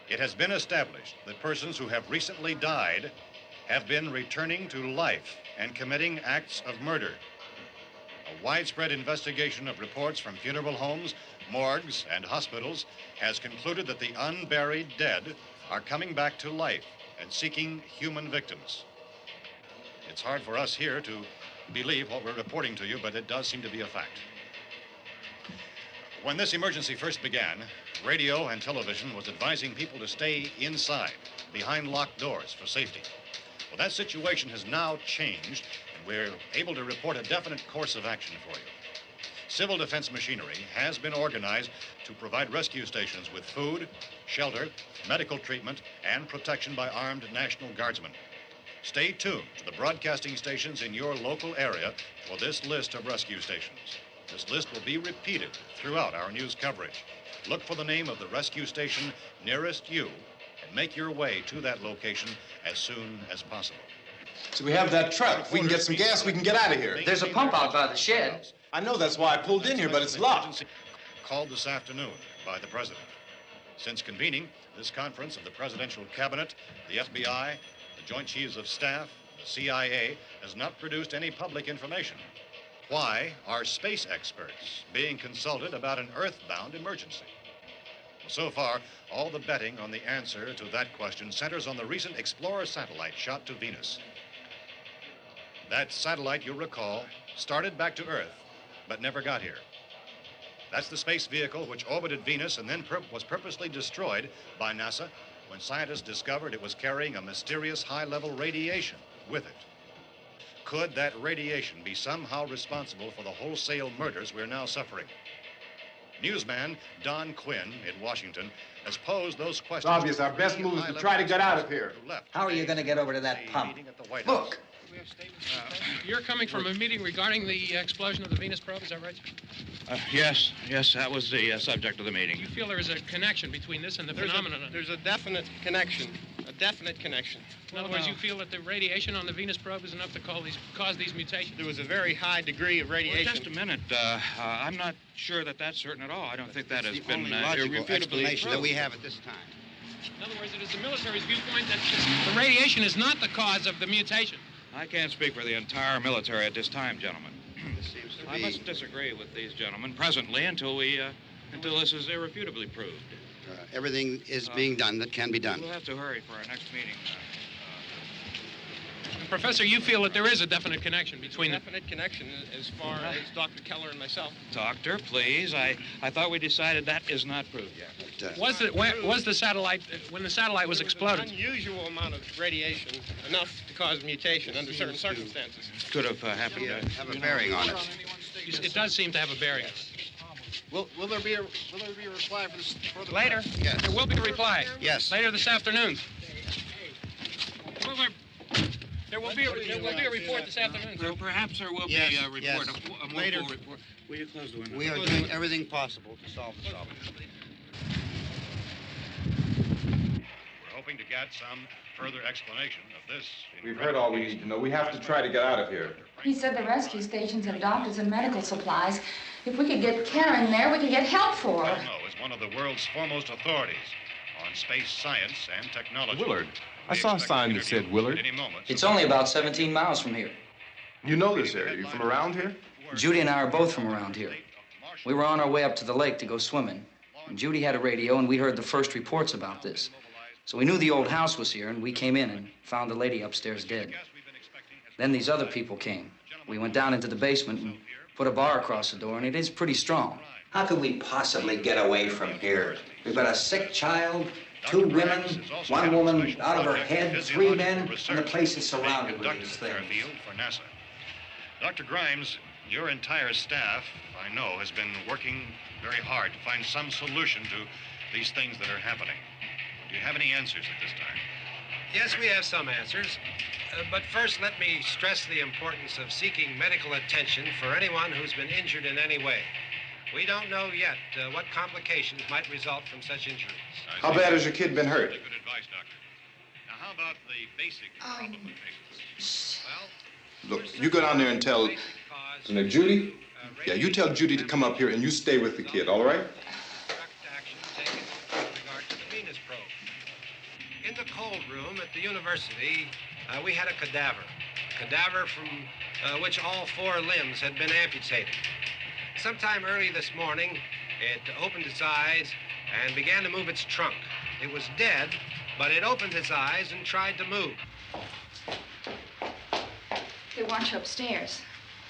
It has been established that persons who have recently died have been returning to life and committing acts of murder. A widespread investigation of reports from funeral homes, morgues, and hospitals has concluded that the unburied dead are coming back to life and seeking human victims. It's hard for us here to believe what we're reporting to you, but it does seem to be a fact. When this emergency first began, radio and television was advising people to stay inside, behind locked doors for safety. Well, that situation has now changed, and we're able to report a definite course of action for you. Civil defense machinery has been organized to provide rescue stations with food, shelter, medical treatment, and protection by armed National Guardsmen. Stay tuned to the broadcasting stations in your local area for this list of rescue stations. This list will be repeated throughout our news coverage. Look for the name of the rescue station nearest you and make your way to that location as soon as possible. So we have that truck. If we can get some gas, we can get out of here. There's a pump out by the shed. I know, that's why I pulled in here, but it's locked. Called this afternoon by the president. Since convening this conference of the presidential cabinet, the FBI, the Joint Chiefs of Staff, the CIA has not produced any public information. Why are space experts being consulted about an earthbound emergency? Well, so far, all the betting on the answer to that question centers on the recent Explorer satellite shot to Venus. That satellite, you'll recall, started back to Earth, but never got here. That's the space vehicle which orbited Venus and then was purposely destroyed by NASA when scientists discovered it was carrying a mysterious high-level radiation with it. Could that radiation be somehow responsible for the wholesale murders we're now suffering? Newsman Don Quinn in Washington has posed those questions. It's obvious our best move is to try to get out of here. How are you going to get over to that pump? Look. You're coming from a meeting regarding the explosion of the Venus probe, is that right? Yes, that was the subject of the meeting. You feel there is a connection between this and the phenomenon? There's a definite connection. In other words, you feel that the radiation on the Venus probe is enough to cause these mutations? There was a very high degree of radiation. Well, just a minute. I'm not sure that that's certain at all. I don't think that has been only logical irrefutably explanation that we proved. have at this time. In other words, it is the military's viewpoint that the radiation is not the cause of the mutation. I can't speak for the entire military at this time, gentlemen. This seems to I be... must disagree with these gentlemen presently until this is irrefutably proved. everything is being done that can be done. We'll have to hurry for our next meeting. Professor, you feel that there is a definite connection between the... Definite connection as far as Dr. Keller and myself. Doctor, please. I thought we decided that is not proved yet. Was the satellite, when the satellite was exploded? Unusual amount of radiation, enough to cause mutation under certain circumstances. Could have happened. Have a bearing on it. It does seem to have a bearing. Will there be a reply for this further? Later? Yes. There will be a reply. Yes. Later this afternoon. There will be a report this afternoon. Perhaps there will be a report. Yes. A more Later. full report. Will you close the window? We are doing everything possible to solve the problem. We're hoping to get some further explanation of this. We've heard all we need to know. We have to try to get out of here. He said the rescue stations have doctors and medical supplies. If we could get care in there, we could get help for her. Romero is one of the world's foremost authorities on space science and technology. Willard. I saw a sign that said Willard. It's only about 17 miles from here. You know this area. You from around here? Judy and I are both from around here. We were on our way up to the lake to go swimming. And Judy had a radio, and we heard the first reports about this. So we knew the old house was here, and we came in and found the lady upstairs dead. Then these other people came. We went down into the basement and put a bar across the door, and it is pretty strong. How could we possibly get away from here? We've got a sick child, 2 women, 1 woman out of her head, 3 men, and the place is surrounded with these things. For NASA. Dr. Grimes, your entire staff, I know, has been working very hard to find some solution to these things that are happening. Do you have any answers at this time? Yes, we have some answers. But first, let me stress the importance of seeking medical attention for anyone who's been injured in any way. We don't know yet what complications might result from such injuries. How bad has your kid been hurt? Good advice, Doctor. Now, how about the basic problem of patients? Look, you go down there and tell... Now, Judy? Yeah, you tell Judy to come up here and you stay with the kid, all right? In the cold room at the university, we had a cadaver from which all 4 limbs had been amputated. Sometime early this morning, it opened its eyes and began to move its trunk. It was dead, but it opened its eyes and tried to move. They want you upstairs.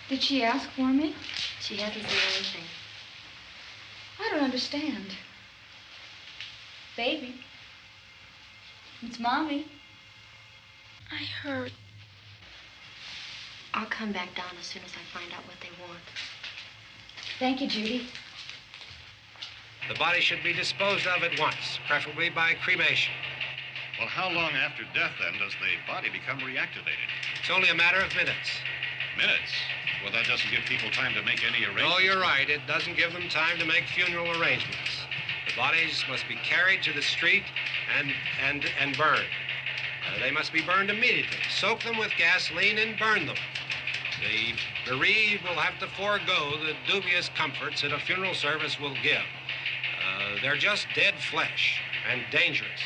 Did she ask for me? She hasn't said anything. I don't understand. Baby. It's Mommy. I heard. I'll come back down as soon as I find out what they want. Thank you, Judy. The body should be disposed of at once, preferably by cremation. Well, how long after death, then, does the body become reactivated? It's only a matter of minutes. Minutes? Well, that doesn't give people time to make any arrangements. No, you're right. It doesn't give them time to make funeral arrangements. The bodies must be carried to the street and burned. They must be burned immediately. Soak them with gasoline and burn them. The bereaved will have to forego the dubious comforts that a funeral service will give. They're just dead flesh and dangerous.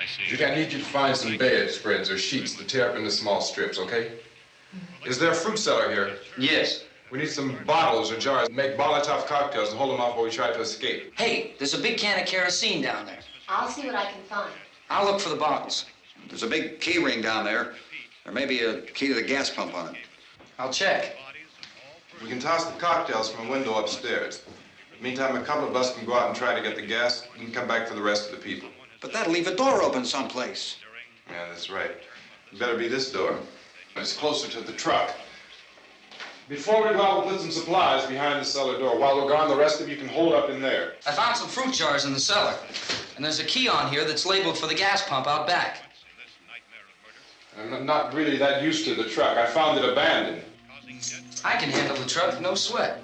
I see. Judy, I need you to find some bedspreads or sheets to tear up into small strips, okay? Is there a fruit cellar here? Yes. We need some bottles or jars to make Molotov cocktails and hold them off while we try to escape. Hey, there's a big can of kerosene down there. I'll see what I can find. I'll look for the bottles. There's a big key ring down there. There may be a key to the gas pump on it. I'll check. We can toss the cocktails from a window upstairs. Meantime, a couple of us can go out and try to get the gas and come back for the rest of the people. But that'll leave a door open someplace. Yeah, that's right. It better be this door. It's closer to the truck. Before we go out, we'll put some supplies behind the cellar door. While we're gone, the rest of you can hold up in there. I found some fruit jars in the cellar. And there's a key on here that's labeled for the gas pump out back. I'm not really that used to the truck. I found it abandoned. I can handle the truck, no sweat.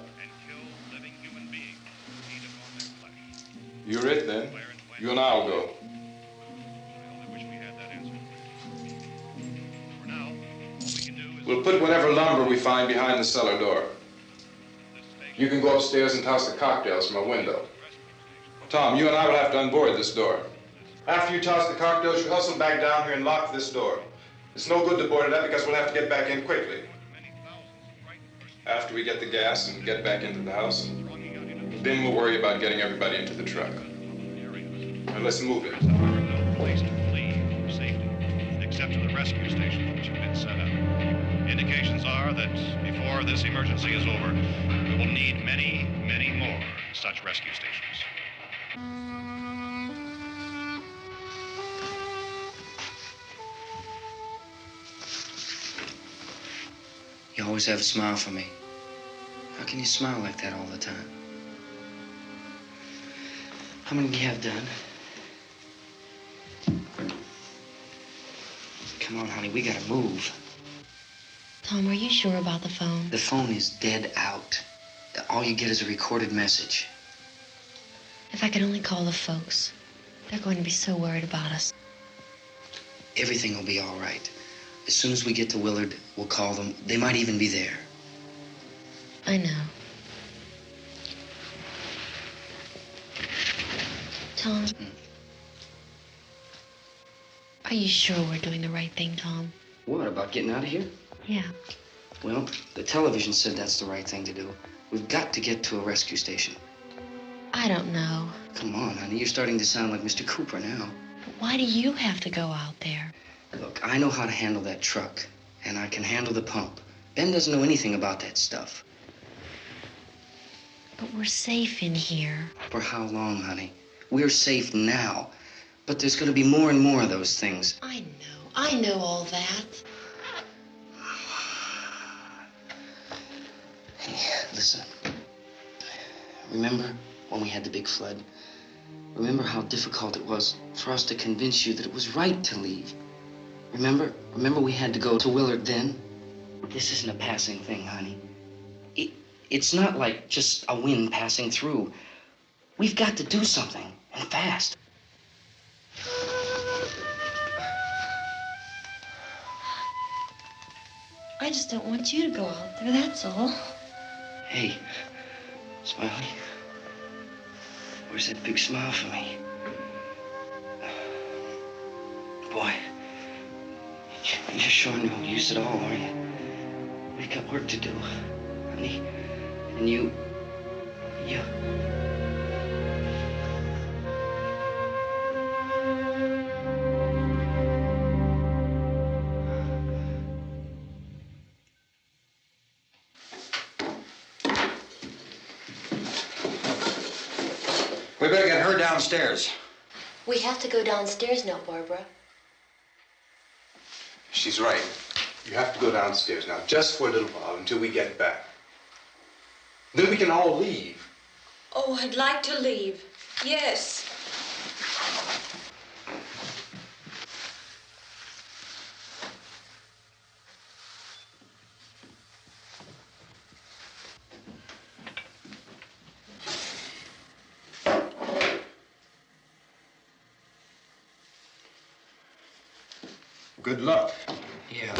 You're it, then. You and I'll go. We'll put whatever lumber we find behind the cellar door. You can go upstairs and toss the cocktails from a window. Tom, you and I will have to unboard this door. After you toss the cocktails, you hustle back down here and lock this door. It's no good to board it up because we'll have to get back in quickly. After we get the gas and get back into the house, then we'll worry about getting everybody into the truck. Now let's move it. Place to flee for safety, except to the rescue stations which have been set up. Indications are that before this emergency is over, we will need many, many more such rescue stations. You always have a smile for me. How can you smile like that all the time? How many do you have done? Come on, honey, we gotta move. Tom, are you sure about the phone? The phone is dead out. All you get is a recorded message. If I could only call the folks. They're going to be so worried about us. Everything will be all right. As soon as we get to Willard, we'll call them. They might even be there. I know. Tom. Are you sure we're doing the right thing, Tom? What, about getting out of here? Yeah. Well, the television said that's the right thing to do. We've got to get to a rescue station. I don't know. Come on, honey, you're starting to sound like Mr. Cooper now. But why do you have to go out there? Look, I know how to handle that truck, and I can handle the pump. Ben doesn't know anything about that stuff. But we're safe in here. For how long, honey? We're safe now. But there's going to be more and more of those things. I know all that. Hey, listen. Remember when we had the big flood? Remember how difficult it was for us to convince you that it was right to leave? Remember we had to go to Willard then? This isn't a passing thing, honey. It's not like just a wind passing through. We've got to do something, and fast. I just don't want you to go out there, that's all. Hey, Smiley, where's that big smile for me? Boy, you're sure no use at all, are you? We've got work to do, honey. And you... We better get her downstairs. We have to go downstairs now, Barbara. She's right. You have to go downstairs now, just for a little while, until we get back. Then we can all leave. Oh, I'd like to leave. Yes. Good luck. Yeah.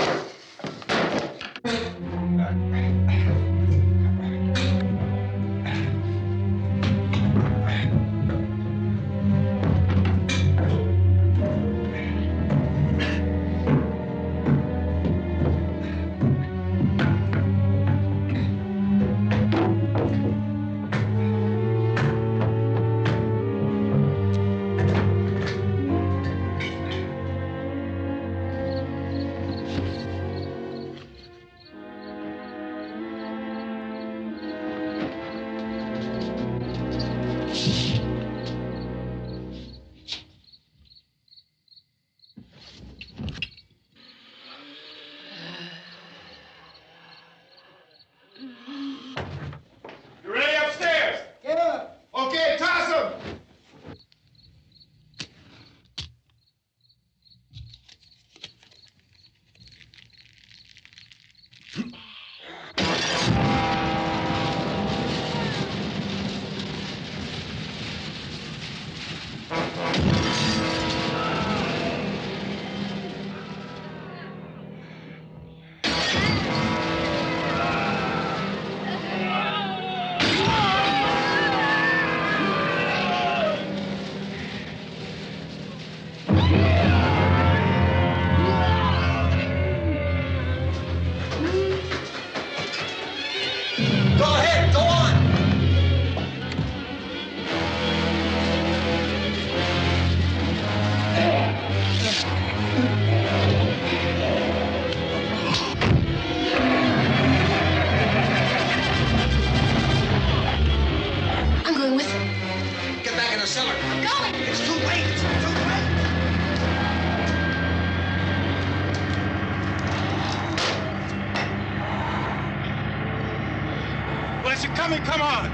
Tommy, come on!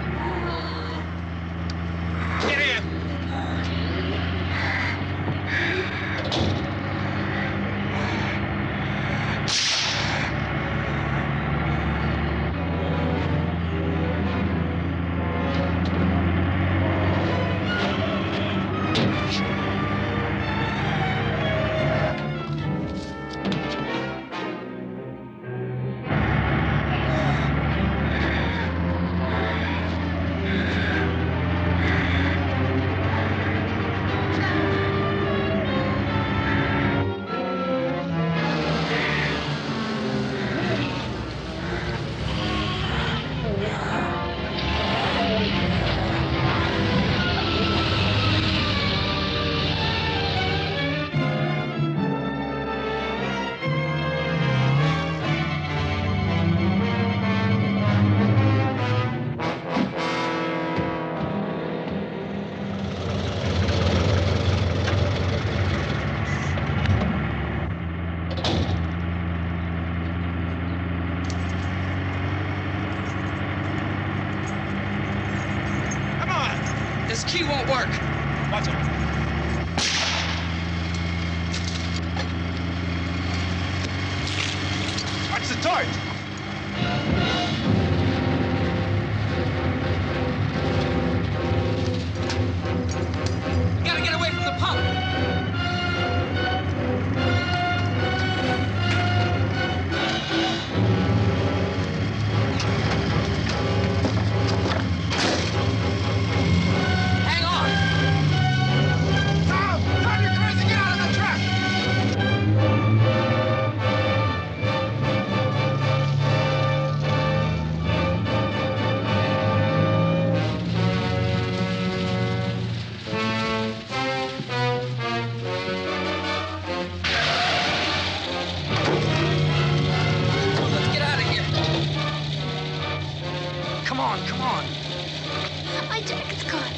Get in! This key won't work. Watch it. Watch the torch. You gotta get away from the pump. Come on. My jacket's caught.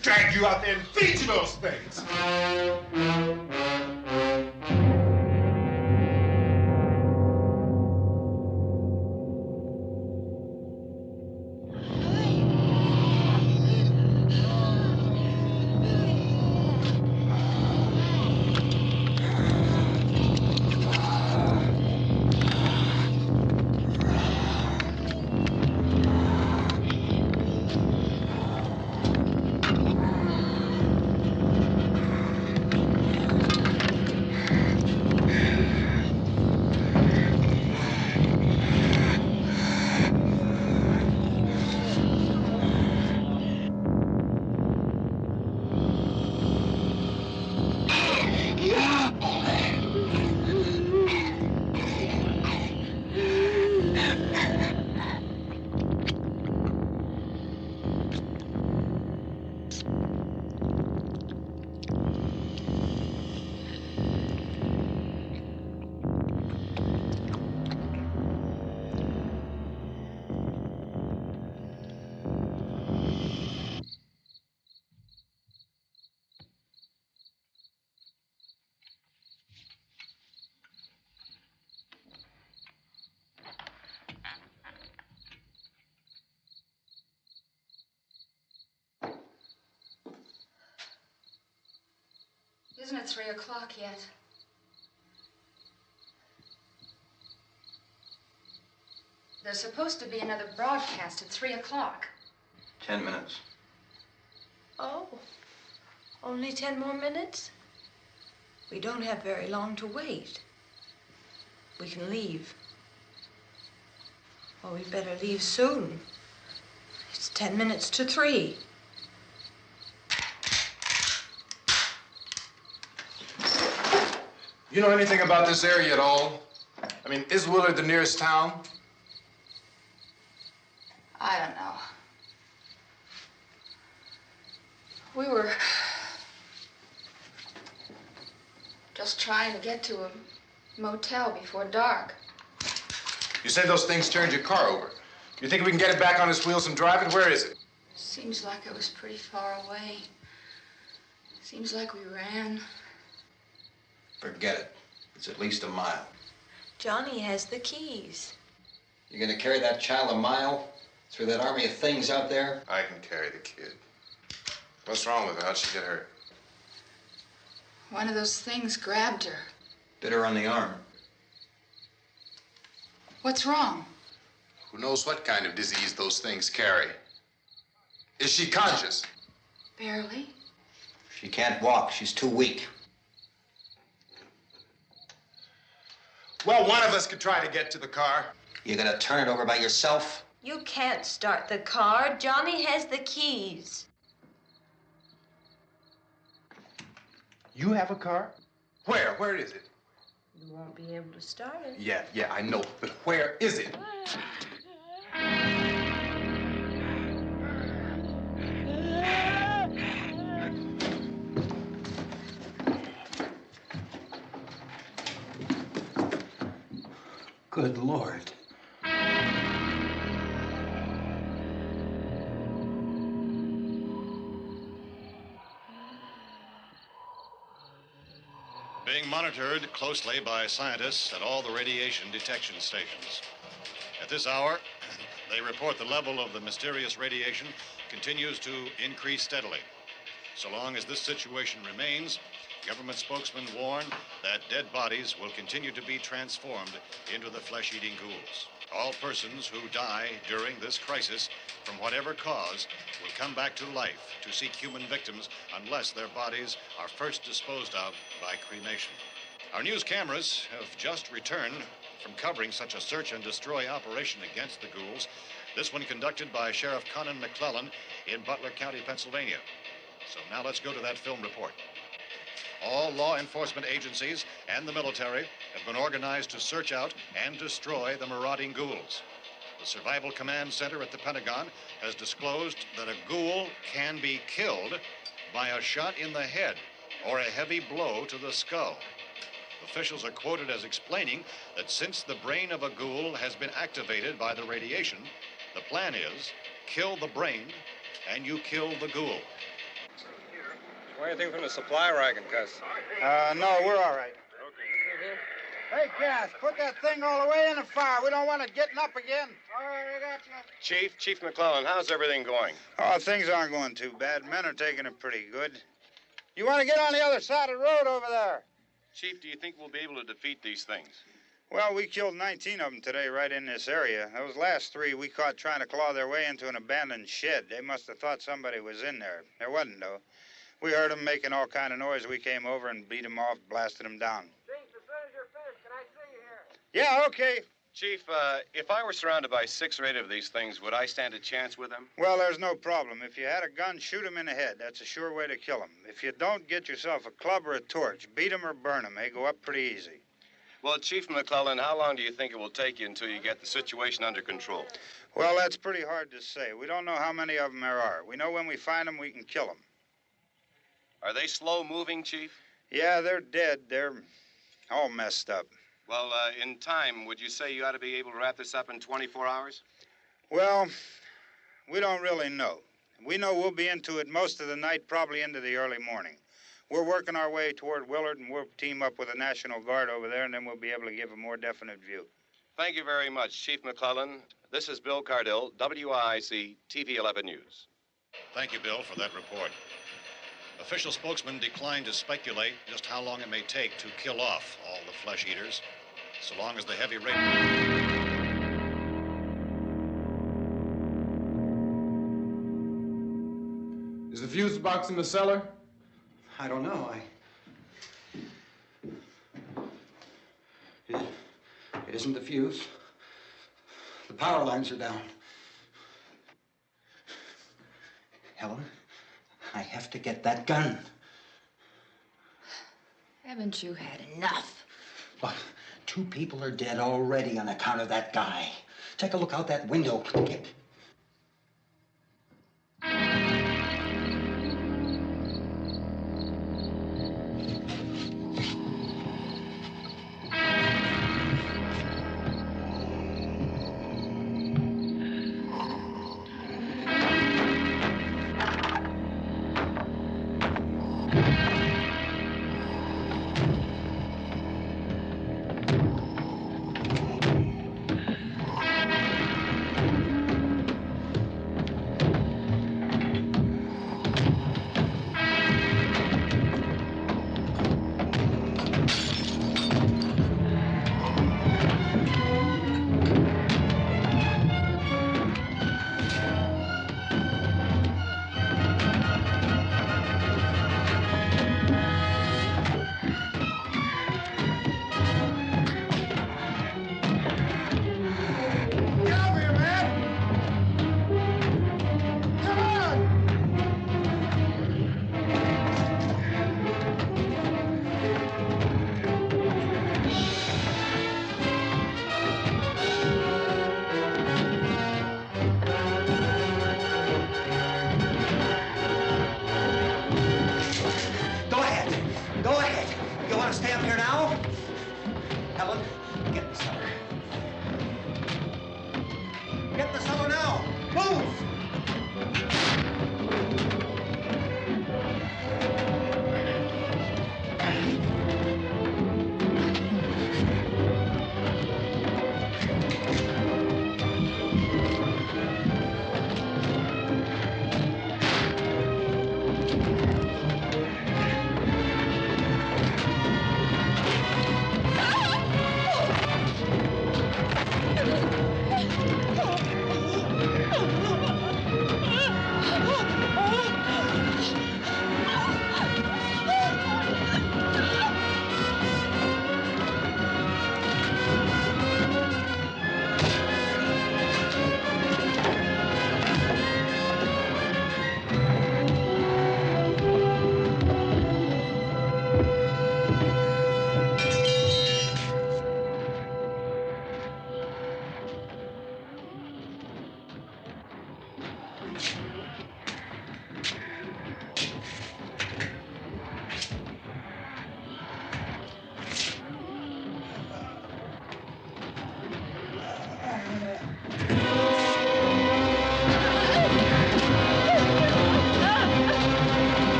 Drag you out there and feed you those things. Isn't it 3 o'clock yet? There's supposed to be another broadcast at 3 o'clock. 10 minutes. Oh, only 10 more minutes? We don't have very long to wait. We can leave. Well, we'd better leave soon. It's 10 minutes to 3. You know anything about this area at all? I mean, is Willard the nearest town? I don't know. We were just trying to get to a motel before dark. You say those things turned your car over. You think we can get it back on its wheels and drive it? Where is it? Seems like it was pretty far away. Seems like we ran. Forget it. It's at least a mile. Johnny has the keys. You're gonna carry that child a mile through that army of things out there? I can carry the kid. What's wrong with her? How'd she get hurt? One of those things grabbed her. Bit her on the arm. What's wrong? Who knows what kind of disease those things carry? Is she conscious? Barely. She can't walk. She's too weak. Well, one of us could try to get to the car. You gonna turn it over by yourself? You can't start the car. Johnny has the keys. You have a car? Where? Where is it? You won't be able to start it. Yeah, I know. But where is it? Good Lord. Being monitored closely by scientists at all the radiation detection stations. At this hour, they report the level of the mysterious radiation continues to increase steadily. So long as this situation remains, government spokesmen warn that dead bodies will continue to be transformed into the flesh-eating ghouls. All persons who die during this crisis, from whatever cause, will come back to life to seek human victims unless their bodies are first disposed of by cremation. Our news cameras have just returned from covering such a search and destroy operation against the ghouls, this one conducted by Sheriff Conan McClellan in Butler County, Pennsylvania. So now let's go to that film report. All law enforcement agencies and the military have been organized to search out and destroy the marauding ghouls. The Survival Command Center at the Pentagon has disclosed that a ghoul can be killed by a shot in the head or a heavy blow to the skull. Officials are quoted as explaining that since the brain of a ghoul has been activated by the radiation, the plan is kill the brain and you kill the ghoul. Anything from the supply wagon, Gus? No, we're all right. Hey, Cass, put that thing all the way in the fire. We don't want it getting up again. All right, I got you. Chief McClellan, how's everything going? Oh, things aren't going too bad. Men are taking it pretty good. You want to get on the other side of the road over there? Chief, do you think we'll be able to defeat these things? Well, we killed 19 of them today right in this area. Those last 3 we caught trying to claw their way into an abandoned shed. They must have thought somebody was in there. There wasn't, though. We heard them making all kind of noise. We came over and beat them off, blasted them down. Chief, as soon as you're finished, can I see you here? Yeah, okay. Chief, if I were surrounded by 6 or 8 of these things, would I stand a chance with them? Well, there's no problem. If you had a gun, shoot him in the head. That's a sure way to kill him. If you don't, get yourself a club or a torch. Beat him or burn him. They go up pretty easy. Well, Chief McClellan, how long do you think it will take you until you get the situation under control? Well, that's pretty hard to say. We don't know how many of them there are. We know when we find them, we can kill them. Are they slow-moving, Chief? Yeah, they're dead. They're all messed up. Well, in time, would you say you ought to be able to wrap this up in 24 hours? Well, we don't really know. We know we'll be into it most of the night, probably into the early morning. We're working our way toward Willard, and we'll team up with the National Guard over there, and then we'll be able to give a more definite view. Thank you very much, Chief McClellan. This is Bill Cardill, WIC TV 11 News. Thank you, Bill, for that report. Official spokesman declined to speculate just how long it may take to kill off all the flesh eaters, so long as the heavy rain... Is the fuse box in the cellar? I don't know. It isn't the fuse. The power lines are down. Helen, I have to get that gun. Haven't you had enough? Look, 2 people are dead already on account of that guy. Take a look out that window. Get...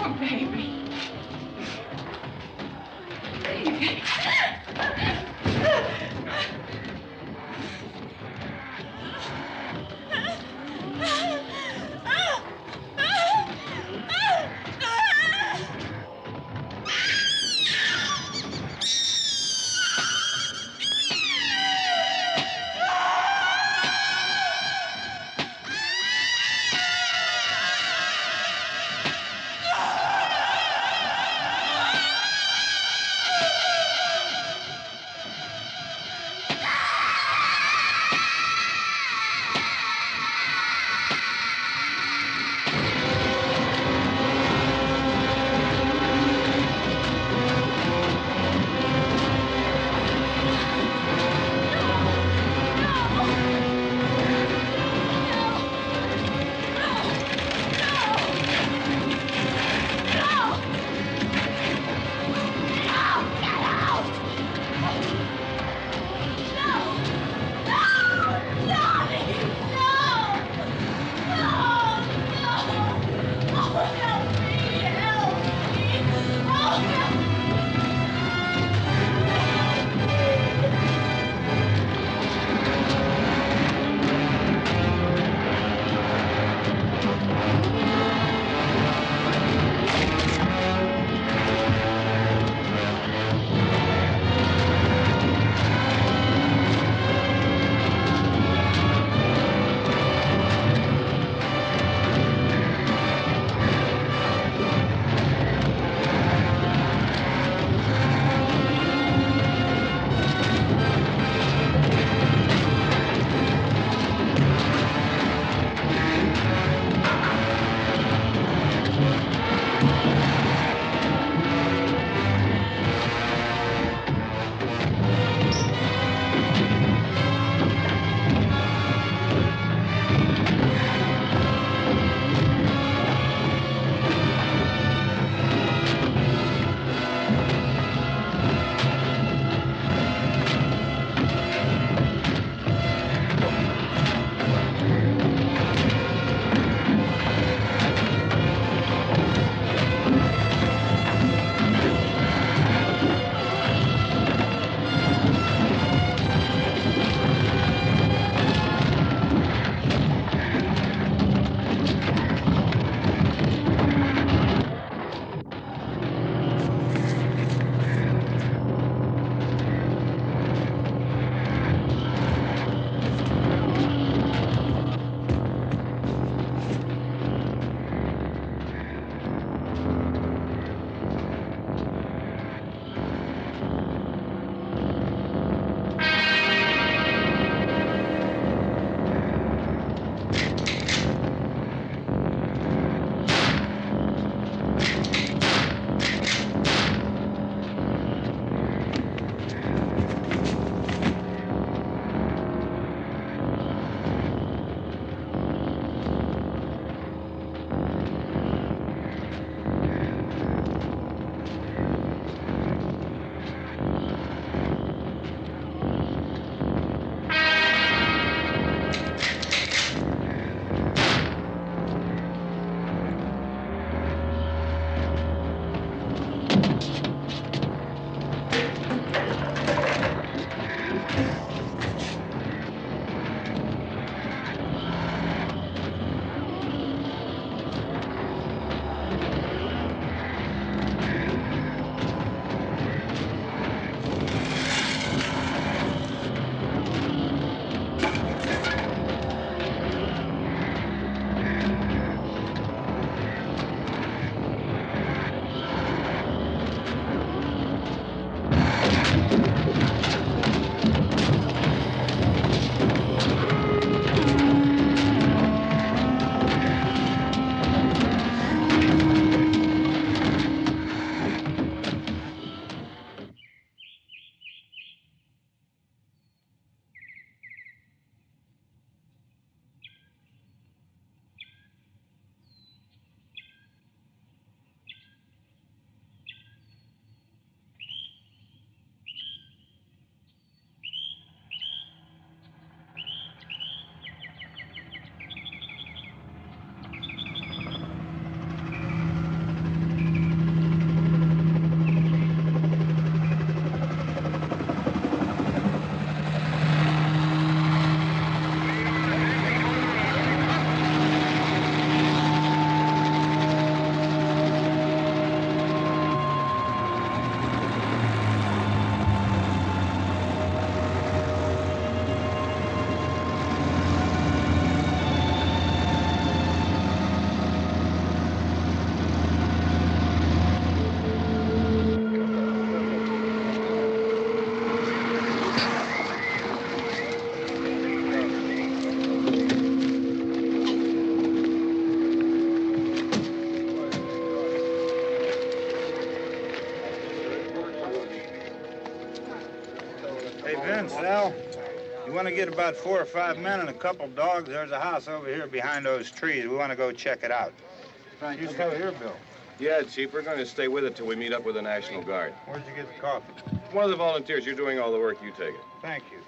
Oh, baby. You want to get about 4 or 5 men and a couple dogs? There's a house over here behind those trees. We want to go check it out. Frank, You still here, Bill? Yeah, Chief, we're going to stay with it till we meet up with the National Guard. Where'd you get the coffee? One of the volunteers. You're doing all the work. You take it. Thank you.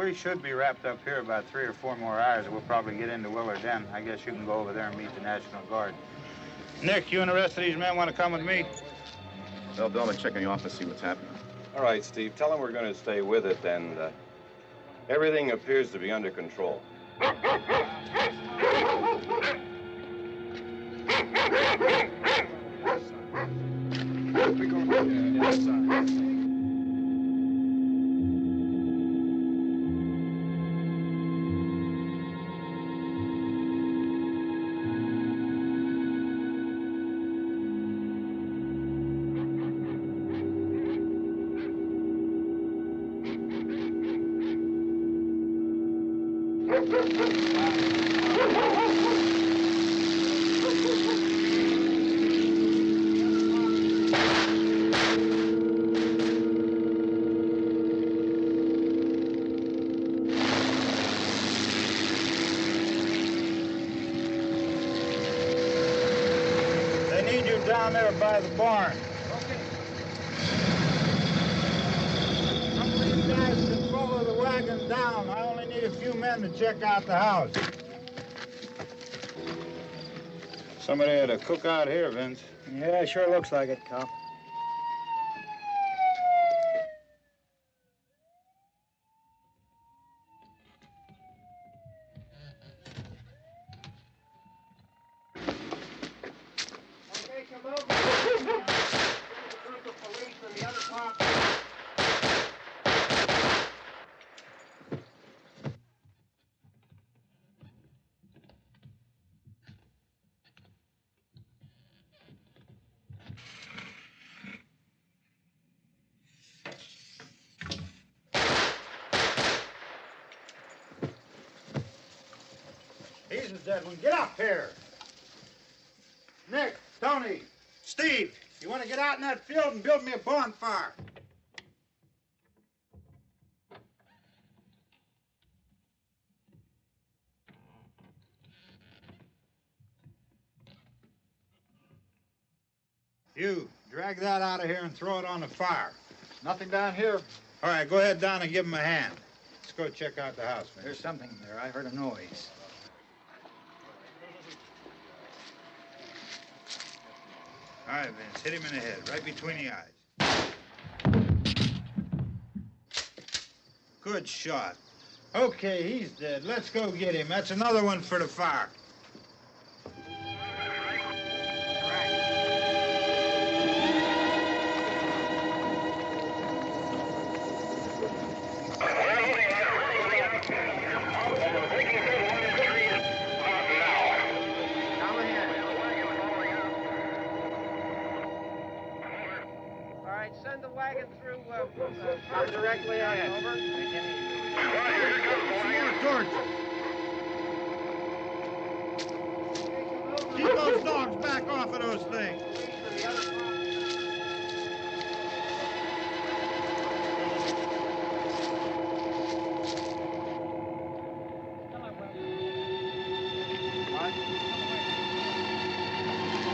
We should be wrapped up here about 3 or 4 more hours. We'll probably get into Willard then. I guess you can go over there and meet the National Guard. Nick, you and the rest of these men want to come with me? Well, Bill, I'm checking the office, see what's happening. All right, Steve. Tell them we're going to stay with it, and everything appears to be under control. They need you down there by the barn. Some of these guys can follow the wagon down. I only need a few men to check out the house. Somebody had a cookout here, Vince. Yeah, sure looks like it, Cop. He's the dead one. Get up here. Nick, Tony, Steve, you want to get out in that field and build me a bonfire? You, drag that out of here and throw it on the fire. Nothing down here. All right, go ahead down and give him a hand. Let's go check out the house, man. There's something there. I heard a noise. All right, Vince, hit him in the head, right between the eyes. Good shot. Okay, he's dead. Let's go get him. That's another one for the fire. Send the wagon through directly ahead. Over. More torches. Keep those dogs back off of those things.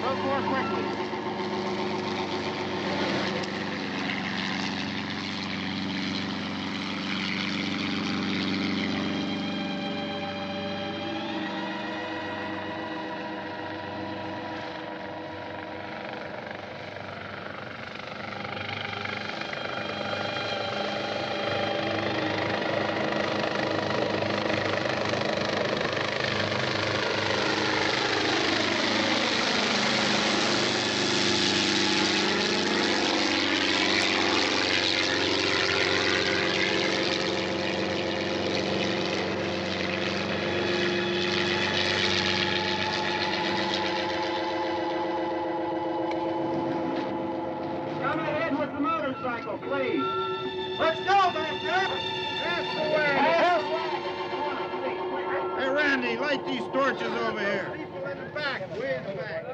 Move more quickly. Please. Let's go back there. That's the way. Hey, Randy, light these torches over here. People in the back, way in the back.